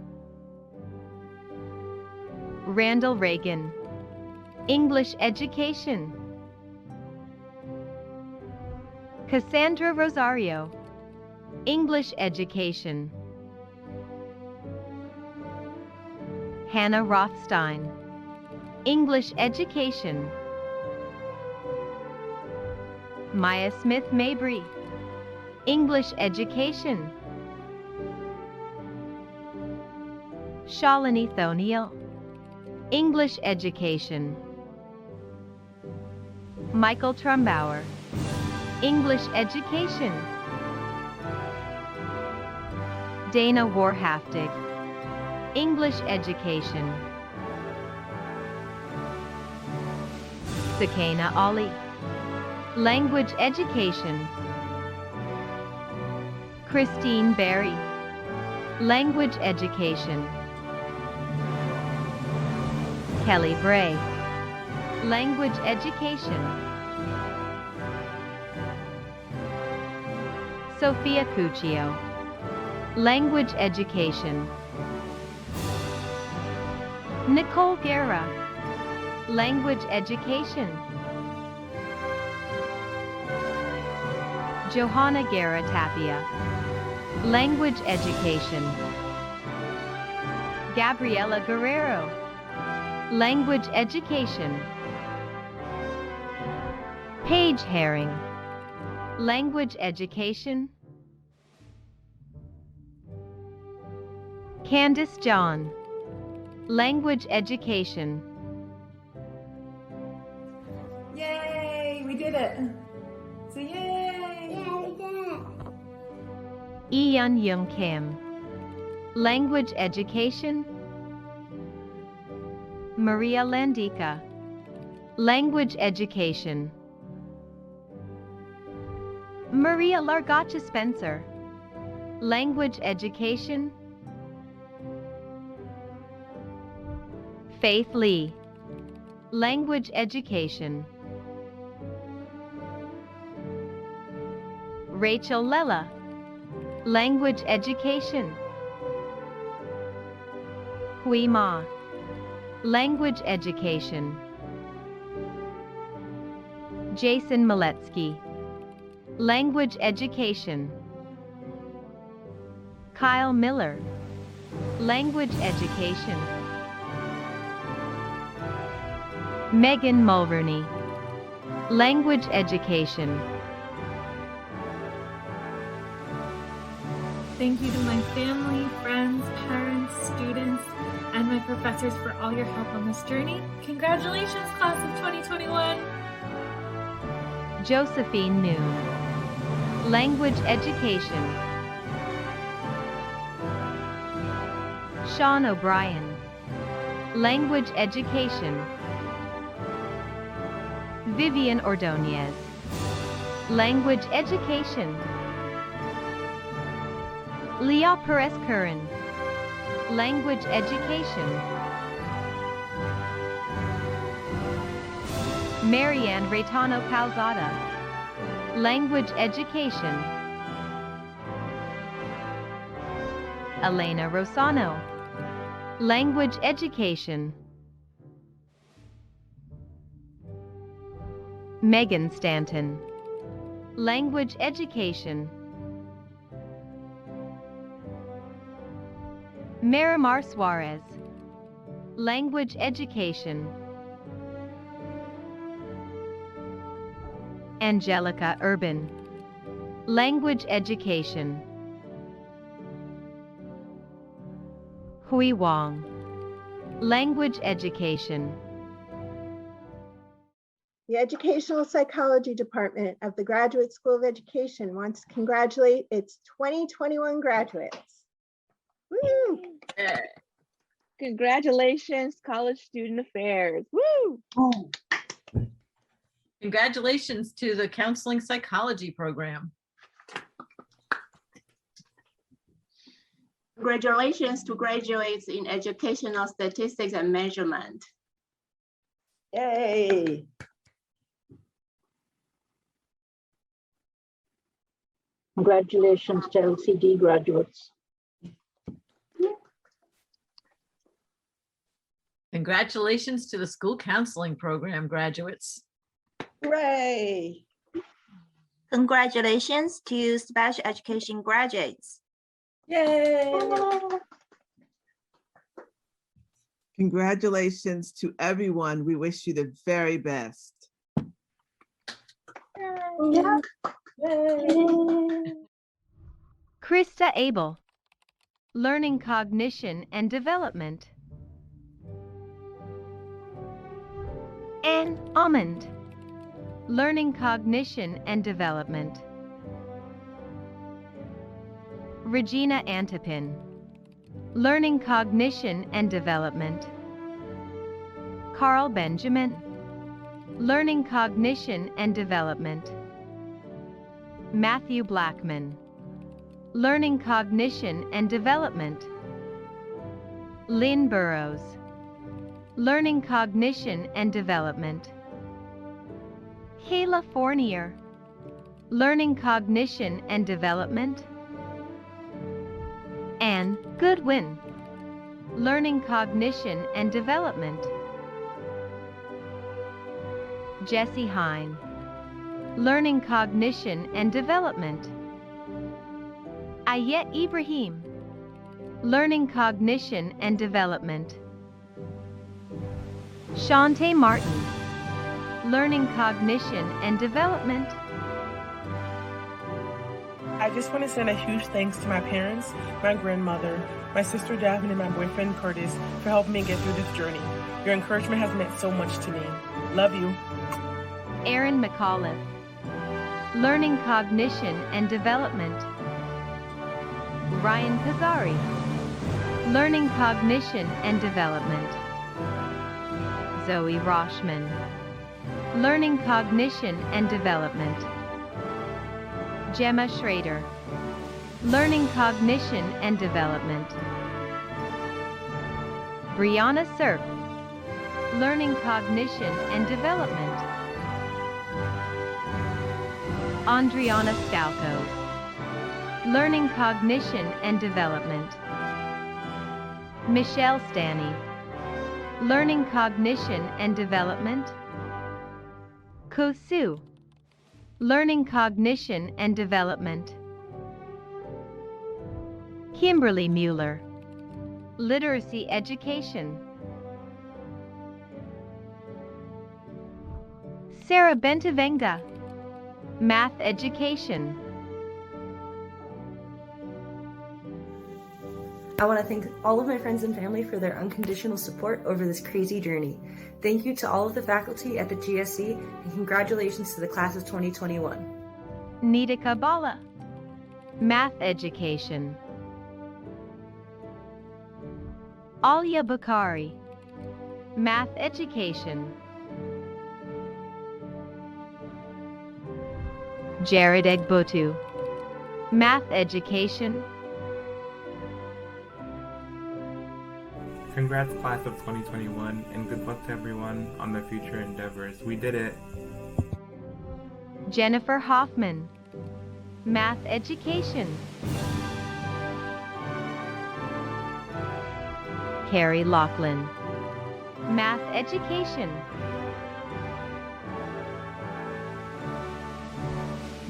Randall Reagan, English education. Cassandra Rosario, English education. Hannah Rothstein, English education. Maya Smith Mabry, English education. Shalini Thoniel, English education. Michael Trumbauer, English education. Dana Warhaftig, English education. Sakina Ali, language education. Christine Berry, language education. Kelly Bray, language education. Sophia Cuccio, language education. Nicole Guerra, language education. Johanna Guerra Tapia, language education. Gabriela Guerrero, language education. Paige Herring, language education. Candace John, language education. Yay, we did it. So yay. Yeah, we did it. Ian Young Kim, language education. Maria Landica, language education. Maria Largacha Spencer, language education. Faith Lee, language education. Rachel Lella, language education. Hui Ma, language education. Jason Maletsky, language education. Kyle Miller, language education. Megan Mulroney, language education. Thank you to my family, friends, parents, students, and my professors for all your help on this journey. Congratulations, class of 2021! Josephine Noon, language education. Sean O'Brien, language education. Vivian Ordonez, language education. Leah Perez Curran, language education. Marianne Reytano Calzada, language education. Elena Rosano, language education. Megan Stanton. Language education. Miramar Suarez. Language education. Angelica Urban. Language education. Hui Wong. Language education. The Educational Psychology Department of the Graduate School of Education wants to congratulate its 2021 graduates. Woo! Congratulations, College Student Affairs. Woo! Congratulations to the Counseling Psychology Program. Congratulations to graduates in Educational Statistics and Measurement. Yay! Congratulations to LCD graduates. Congratulations to the School Counseling Program graduates. Hooray! Congratulations to Special Education graduates. Yay! Congratulations to everyone. We wish you the very best. Yeah. Krista Abel. Learning cognition and development. Anne Almond. Learning cognition and development. Regina Antipin. Learning cognition and development. Carl Benjamin. Learning cognition and development. Matthew Blackman. Learning cognition and development. Lynn Burrows. Learning cognition and development. Kayla Fournier. Learning cognition and development. Anne Goodwin. Learning cognition and development. Jessie Hine. Learning cognition and development. Ayet Ibrahim. Learning cognition and development. Shantae Martin. Learning cognition and development. I just want to send a huge thanks to my parents, my grandmother, my sister Daphne, and my boyfriend Curtis for helping me get through this journey. Your encouragement has meant so much to me. Love you. Erin McAuliffe. Learning cognition and development. Ryan Kazari. Learning cognition and development. Zoe Roshman. Learning cognition and development. Gemma Schrader. Learning cognition and development. Brianna Cerf. Learning cognition and development. Andriana Stalkos. Learning cognition and development. Michelle Stanny. Learning cognition and development. Kosu. Learning cognition and development. Kimberly Mueller. Literacy education. Sarah Bentavenga. Math education. I want to thank all of my friends and family for their unconditional support over this crazy journey. Thank you to all of the faculty at the GSE, and congratulations to the class of 2021. Nita Kabbalah. Math education. Alia Bukhari. Math education. Jared Egbotu. Math education. Congrats class of 2021 and good luck to everyone on their future endeavors. We did it. Jennifer Hoffman. Math education. Carrie Laughlin. Math education.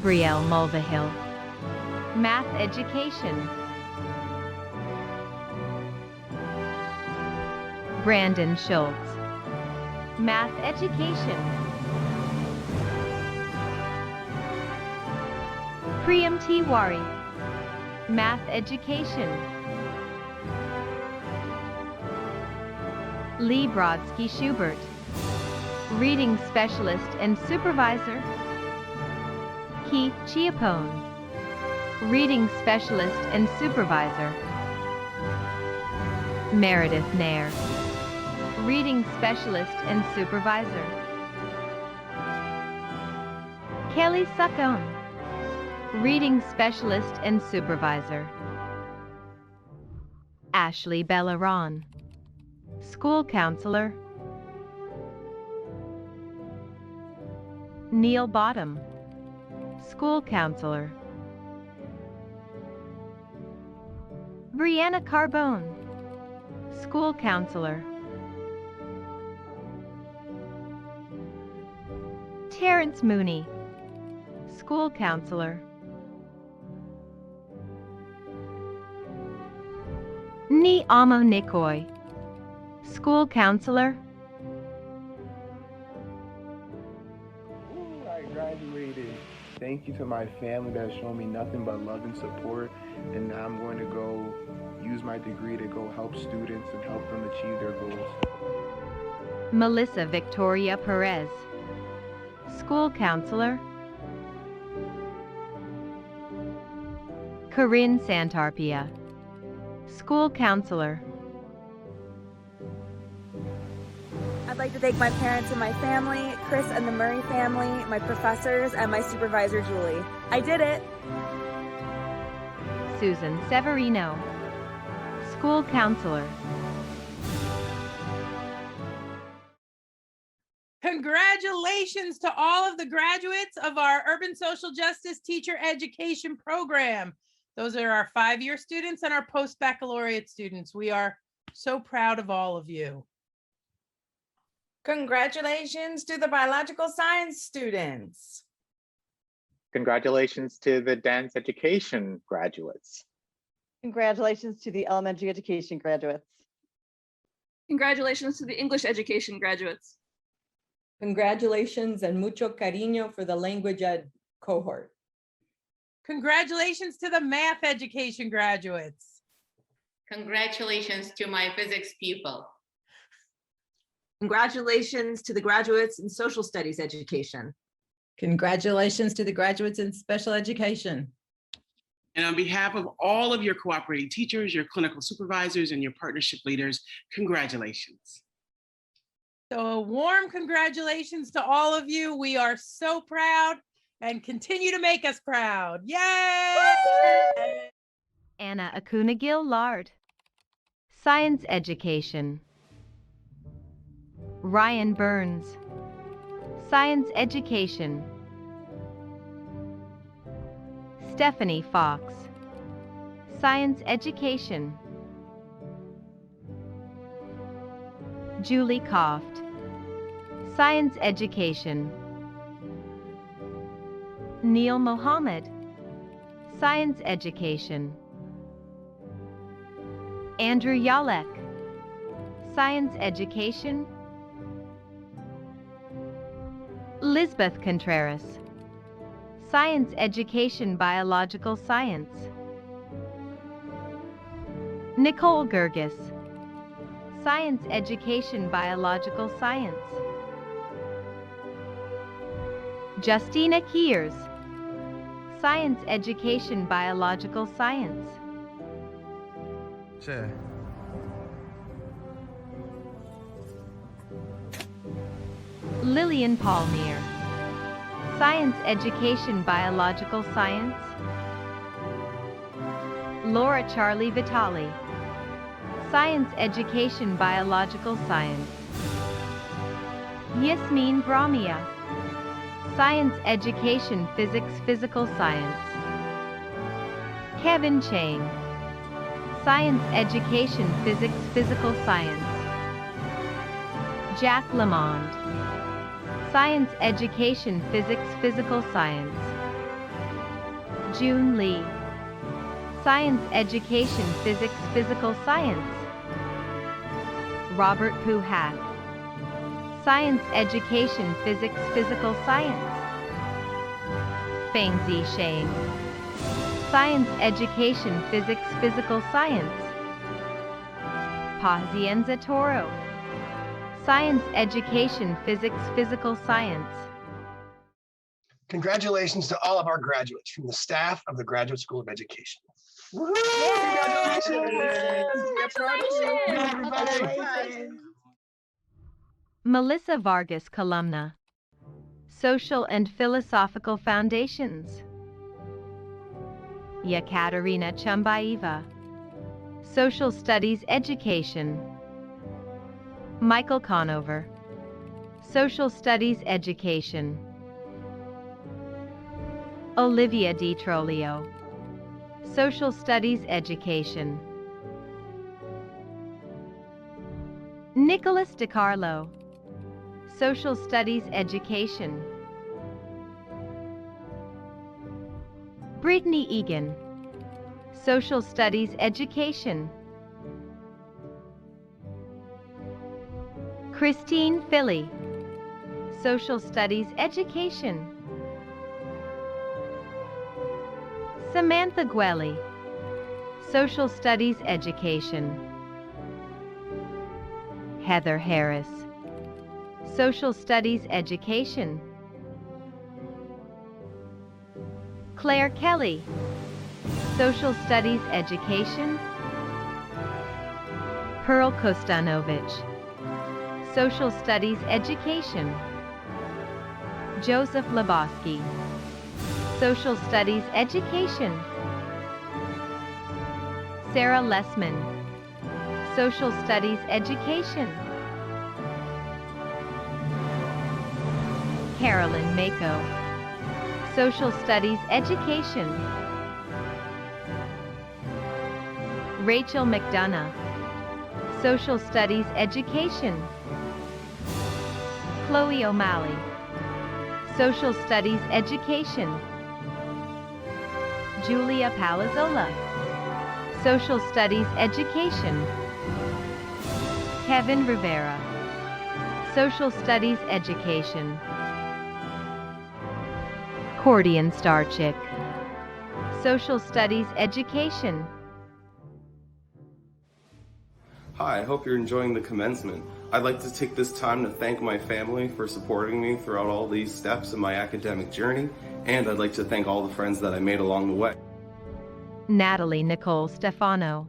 Gabrielle Mulvihill. Math Education. Brandon Schultz. Math Education. Priyam Tiwari. Math Education. Lee Brodsky Schubert. Reading Specialist and Supervisor. Keith Chiapone. Reading Specialist and Supervisor. Meredith Nair. Reading Specialist and Supervisor. Kelly Succone. Reading Specialist and Supervisor. Ashley Bellaron. School Counselor. Neil Bottom. School Counselor. Brianna Carbone. School Counselor. Terrence Mooney. School Counselor. Ni Amo Nikoi. School Counselor. I graduated. Thank you to my family that has shown me nothing but love and support. And now I'm going to go use my degree to go help students and help them achieve their goals. Melissa Victoria Perez. School Counselor. Corinne Santarpia. School Counselor. I'd like to thank my parents and my family, Chris and the Murray family, my professors, and my supervisor, Julie. I did it! Susan Severino. School Counselor. Congratulations to all of the graduates of our Urban Social Justice Teacher Education Program. Those are our 5-year students and our post-baccalaureate students. We are so proud of all of you. Congratulations to the biological science students. Congratulations to the dance education graduates. Congratulations to the elementary education graduates. Congratulations to the English education graduates. Congratulations and mucho cariño for the language ed cohort. Congratulations to the math education graduates. Congratulations to my physics pupil. Congratulations to the graduates in social studies education. Congratulations to the graduates in special education. And on behalf of all of your cooperating teachers, your clinical supervisors, and your partnership leaders, congratulations. So a warm congratulations to all of you. We are so proud and continue to make us proud. Yay! Anna Acuna Gillard. Science Education. Ryan Burns. Science Education. Stephanie Fox. Science Education. Julie Koft. Science Education. Neil Mohammed. Science Education. Andrew Yalek. Science Education. Lisbeth Contreras. Science Education Biological Science. Nicole Gergis. Science Education Biological Science. Justina Kiers. Science Education Biological Science. Sure. Lillian Palmier. Science Education Biological Science. Laura Charlie Vitali. Science Education Biological Science. Yasmin Brahmia. Science Education Physics Physical Science. Kevin Chang. Science Education Physics Physical Science. Jack Lamond. Science Education Physics Physical Science. June Lee. Science Education Physics Physical Science. Robert Puhat. Science Education Physics Physical Science. Feng Zi Sheng. Science Education Physics Physical Science. Pazienza Toro. Science Education Physics Physical Science. Congratulations to all of our graduates from the staff of the Graduate School of Education. Woohoo! Congratulations! Melissa Vargas Columna. Social and Philosophical Foundations. Yekaterina Chumbaeva. Social Studies Education. Michael Conover. Social Studies Education. Olivia Di Trolio. Social Studies Education. Nicholas DiCarlo. Social Studies Education. Brittany Egan. Social Studies Education. Christine Philly. Social Studies Education. Samantha Gwelly. Social Studies Education. Heather Harris. Social Studies Education. Claire Kelly. Social Studies Education. Pearl Kostanovich. Social Studies Education. Joseph Lebowski. Social Studies Education. Sarah Lessman. Social Studies Education. Carolyn Mako. Social Studies Education. Rachel McDonough. Social Studies Education. Chloe O'Malley. Social Studies Education. Julia Palazzola. Social Studies Education. Kevin Rivera. Social Studies Education. Cordian Starchick. Social Studies Education. Hi, I hope you're enjoying the commencement. I'd like to take this time to thank my family for supporting me throughout all these steps in my academic journey, and I'd like to thank all the friends that I made along the way. Natalie Nicole Stefano.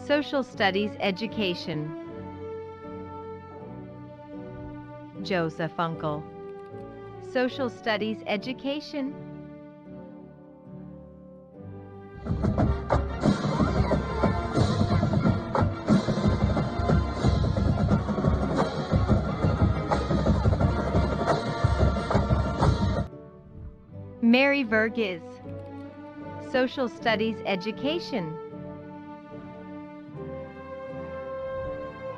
Social Studies Education. Joseph Uncle. Social Studies Education. Mary Vergiz. Social Studies Education.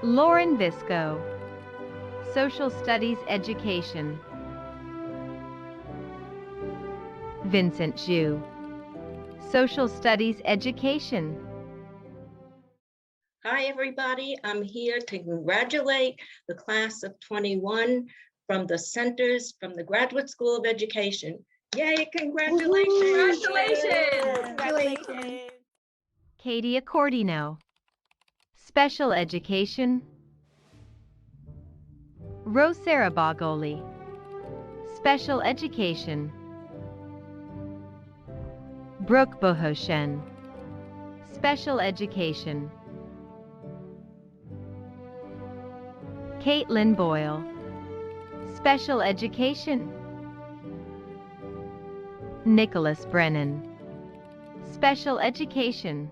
Lauren Visco. Social Studies Education. Vincent Zhu. Social Studies Education. Hi, everybody. I'm here to congratulate the class of 21 from the Centers from the Graduate School of Education. Yay, congratulations. Congratulations. Katie Accordino. Special Education. Rosara Bogoli. Special Education. Brooke Bohoshen. Special Education. Caitlin Boyle. Special Education. Nicholas Brennan. Special Education.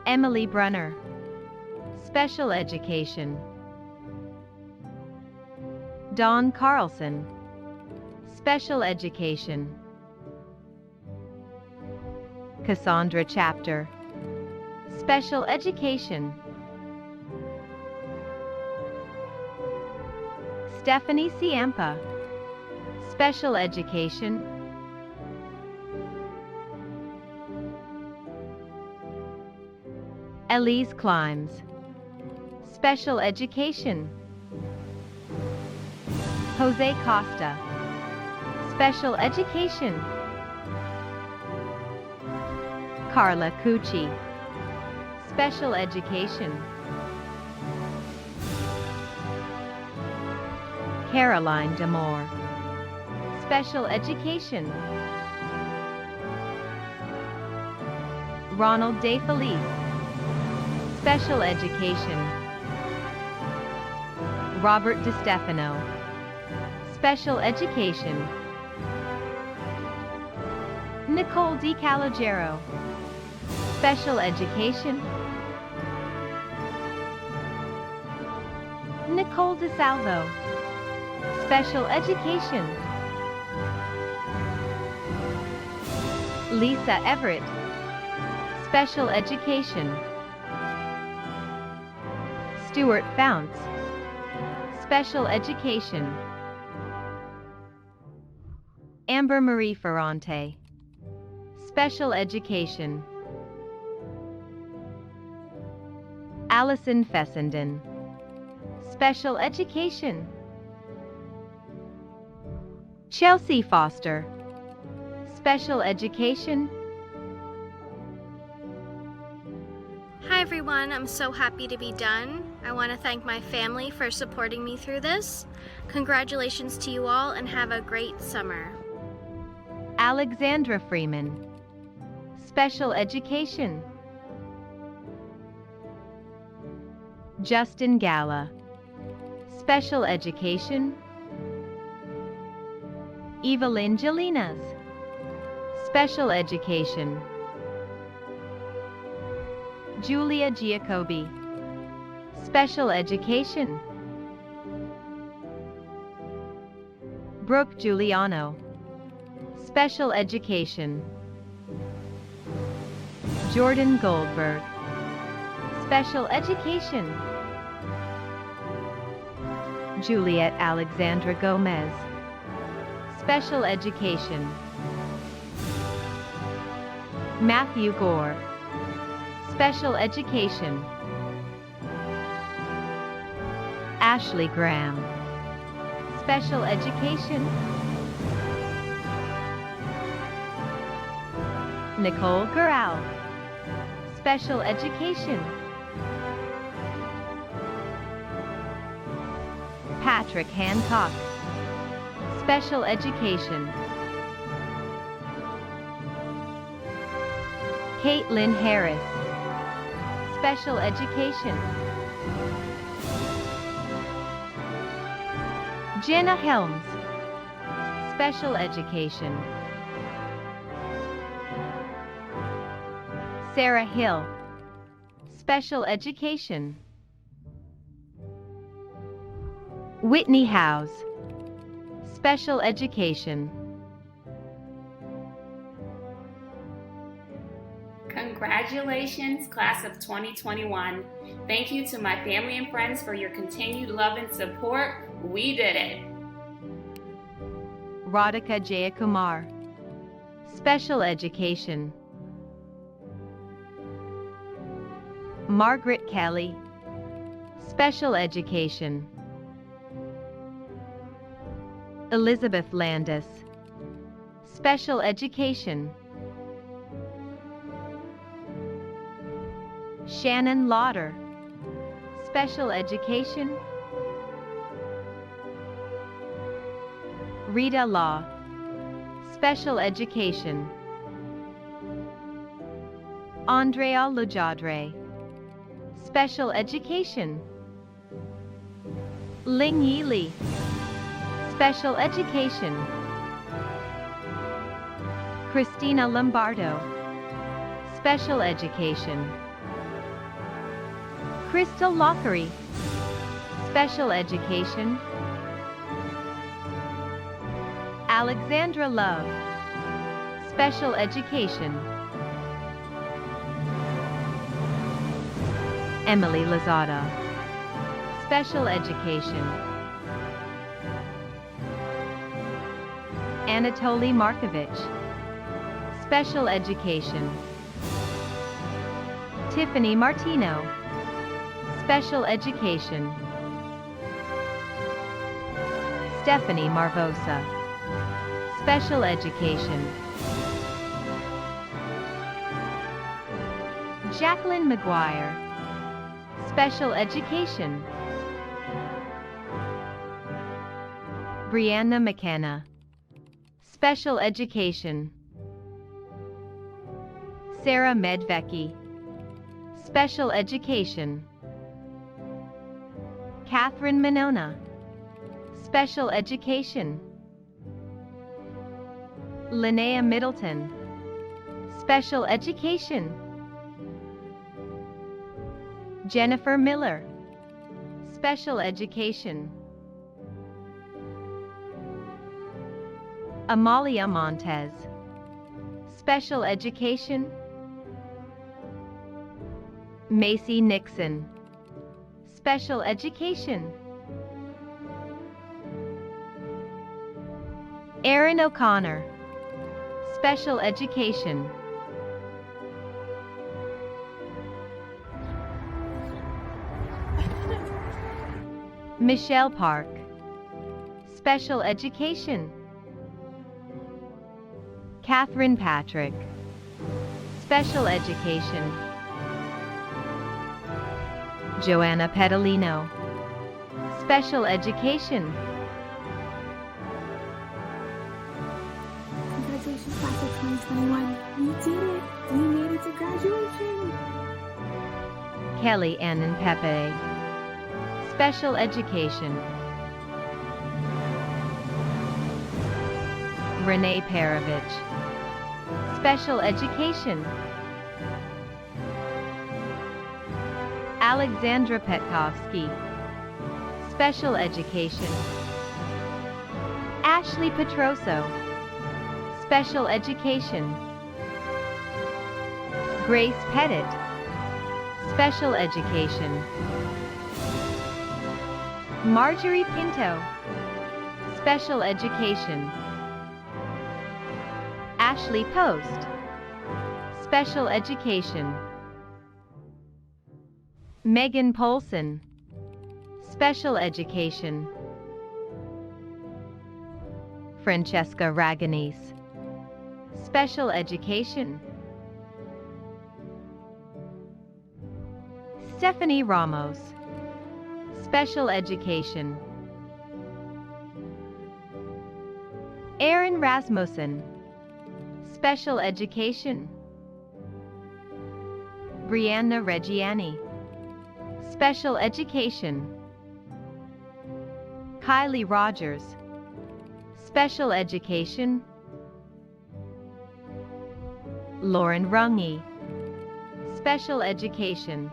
Emily Brunner. Special Education. Dawn Carlson. Special Education. Cassandra Chapter. Special Education. Stephanie Ciampa. Special Education. Elise Climbs. Special Education. Jose Costa. Special Education. Carla Cucci. Special Education. Caroline Demore. Special Education. Ronald DeFelice. Special Education. Robert DiStefano. Special Education. Nicole DiCalogero. Special Education. Nicole DeSalvo. Special Education. Lisa Everett. Special Education. Stuart Founts. Special Education. Amber Marie Ferrante. Special Education. Allison Fessenden. Special Education. Chelsea Foster. Special Education. Hi everyone, I'm so happy to be done. I want to thank my family for supporting me through this. Congratulations to you all and have a great summer. Alexandra Freeman. Special Education. Justin Gala. Special Education. Evelyn Jelinas. Special Education. Julia Giacobbe. Special Education. Brooke Giuliano. Special Education. Jordan Goldberg. Special Education. Juliet Alexandra Gomez. Special Education. Matthew Gore. Special Education. Ashley Graham. Special Education. Nicole Corral. Special Education. Patrick Hancock. Special Education. Caitlin Harris. Special Education. Jenna Helms. Special Education. Sarah Hill. Special Education. Whitney House. Special Education. Congratulations, class of 2021. Thank you to my family and friends for your continued love and support. We did it. Radhika Jayakumar. Special Education. Margaret Kelly. Special Education. Elizabeth Landis. Special Education. Shannon Lauder. Special Education. Rita Law. Special Education. Andrea Lujadre. Special Education. Ling Yi Li. Special Education. Christina Lombardo. Special Education. Crystal Lockery. Special Education. Alexandra Love. Special Education. Emily Lozada. Special Education. Anatoly Markovich. Special Education. Tiffany Martino. Special Education. Stephanie Marvosa. Special Education. Jacqueline McGuire. Special Education. Brianna McKenna. Special Education. Sarah Medvecki. Special Education. Catherine Minona. Special Education. Linnea Middleton. Special Education. Jennifer Miller. Special Education. Amalia Montez. Special Education. Macy Nixon. Special Education. Erin O'Connor. Special Education. Michelle Park. Special Education. Catherine Patrick. Special Education. Joanna Pedalino. Special Education. Congratulations, class of 2021. We did it. We made it to graduation. Kelly Ann and Pepe. Special Education. Renee Paravich. Special Education. Alexandra Petkovsky. Special Education. Ashley Petroso. Special Education. Grace Pettit. Special Education. Marjorie Pinto. Special Education. Ashley Post. Special Education. Megan Polson. Special Education. Francesca Raganese. Special Education. Stephanie Ramos. Special Education. Aaron Rasmussen. Special Education. Brianna Reggiani. Special Education. Kylie Rogers. Special Education. Lauren Runge. Special Education.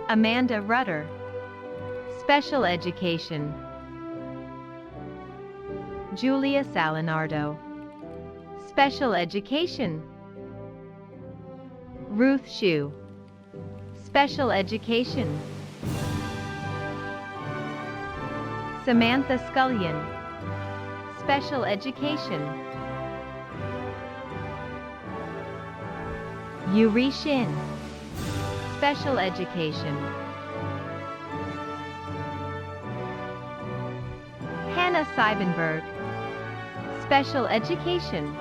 Amanda Rutter. Special Education. Julia Salinardo. Special Education. Ruth Shue. Special Education. Samantha Scullion. Special Education. Yuri Shin. Special Education. Hannah Seibenberg. Special Education.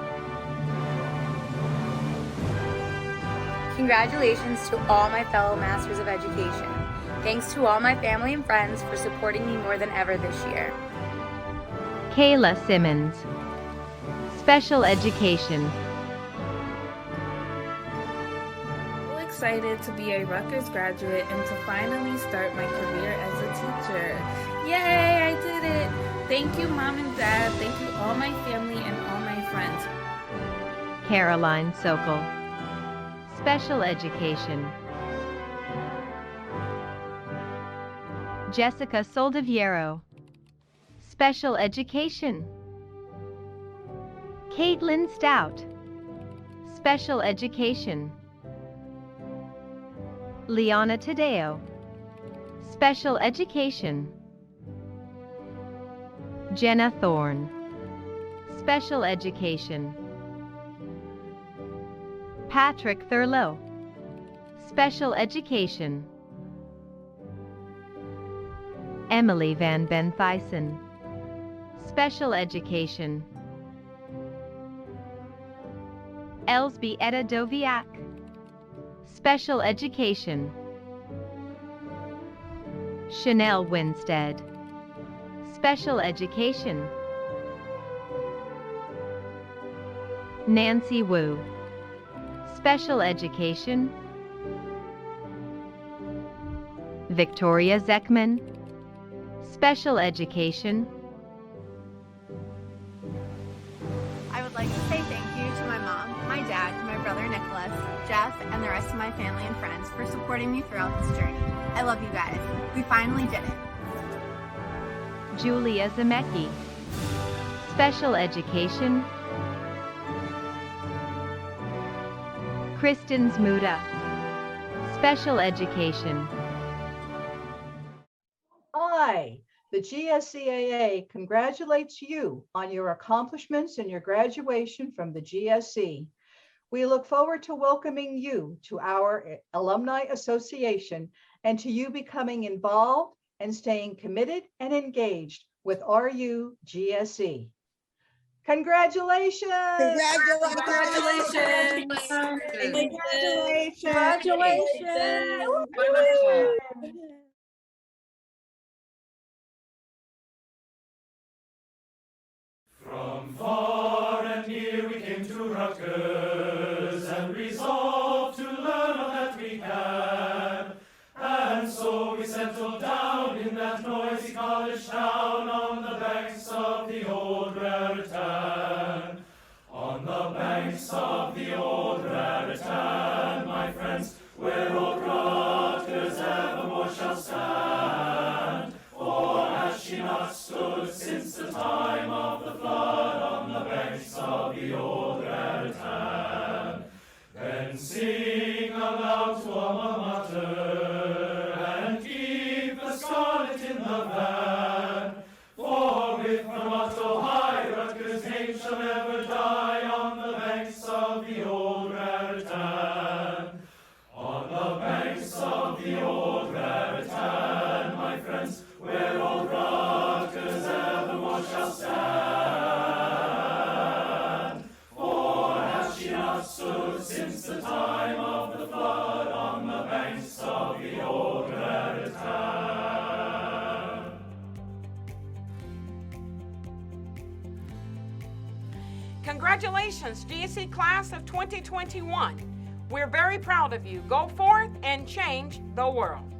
Congratulations to all my fellow Masters of Education. Thanks to all my family and friends for supporting me more than ever this year. Kayla Simmons. Special Education. So excited to be a Rutgers graduate and to finally start my career as a teacher. Yay, I did it! Thank you, Mom and Dad. Thank you, all my family and all my friends. Caroline Sokol. Special Education. Jessica Soldiviero. Special Education. Caitlin Stout. Special Education. Liana Tadeo. Special Education. Jenna Thorne. Special Education. Patrick Thurlow. Special Education. Emily Van Benthuysen. Special Education. Elsby Etta Doviak. Special Education. Chanel Winstead. Special Education. Nancy Wu. Special Education. Victoria Zeckman. Special Education. I would like to say thank you to my mom, my dad, my brother Nicholas, Jeff, and the rest of my family and friends for supporting me throughout this journey. I love you guys. We finally did it. Julia Zemecki. Special Education. Kristen Zmuda. Special Education. I, the GSEAA, congratulates you on your accomplishments and your graduation from the GSE. We look forward to welcoming you to our Alumni Association and to you becoming involved and staying committed and engaged with RU GSE. Congratulations! Congratulations! From far and near we came to Rutgers and resolved to learn all that we can. And so we settled down in that noisy college town on the banks of the old Raritan. On the banks of the old Raritan, my friends, where old Rutgers evermore shall stand. For has she not stood since the time of the flood on the banks of the old Raritan? Then sing aloud to alma mater and keep the scarlet in the van. For with the motto high, Rutgers' name shall never die on the banks of the old Raritan. On the banks of the old Raritan, my friends, where old Rutgers evermore shall stand. For has she not stood since the time of the flood on the banks of the old Raritan? Congratulations, GSE class of 2021. We're very proud of you. Go forth and change the world.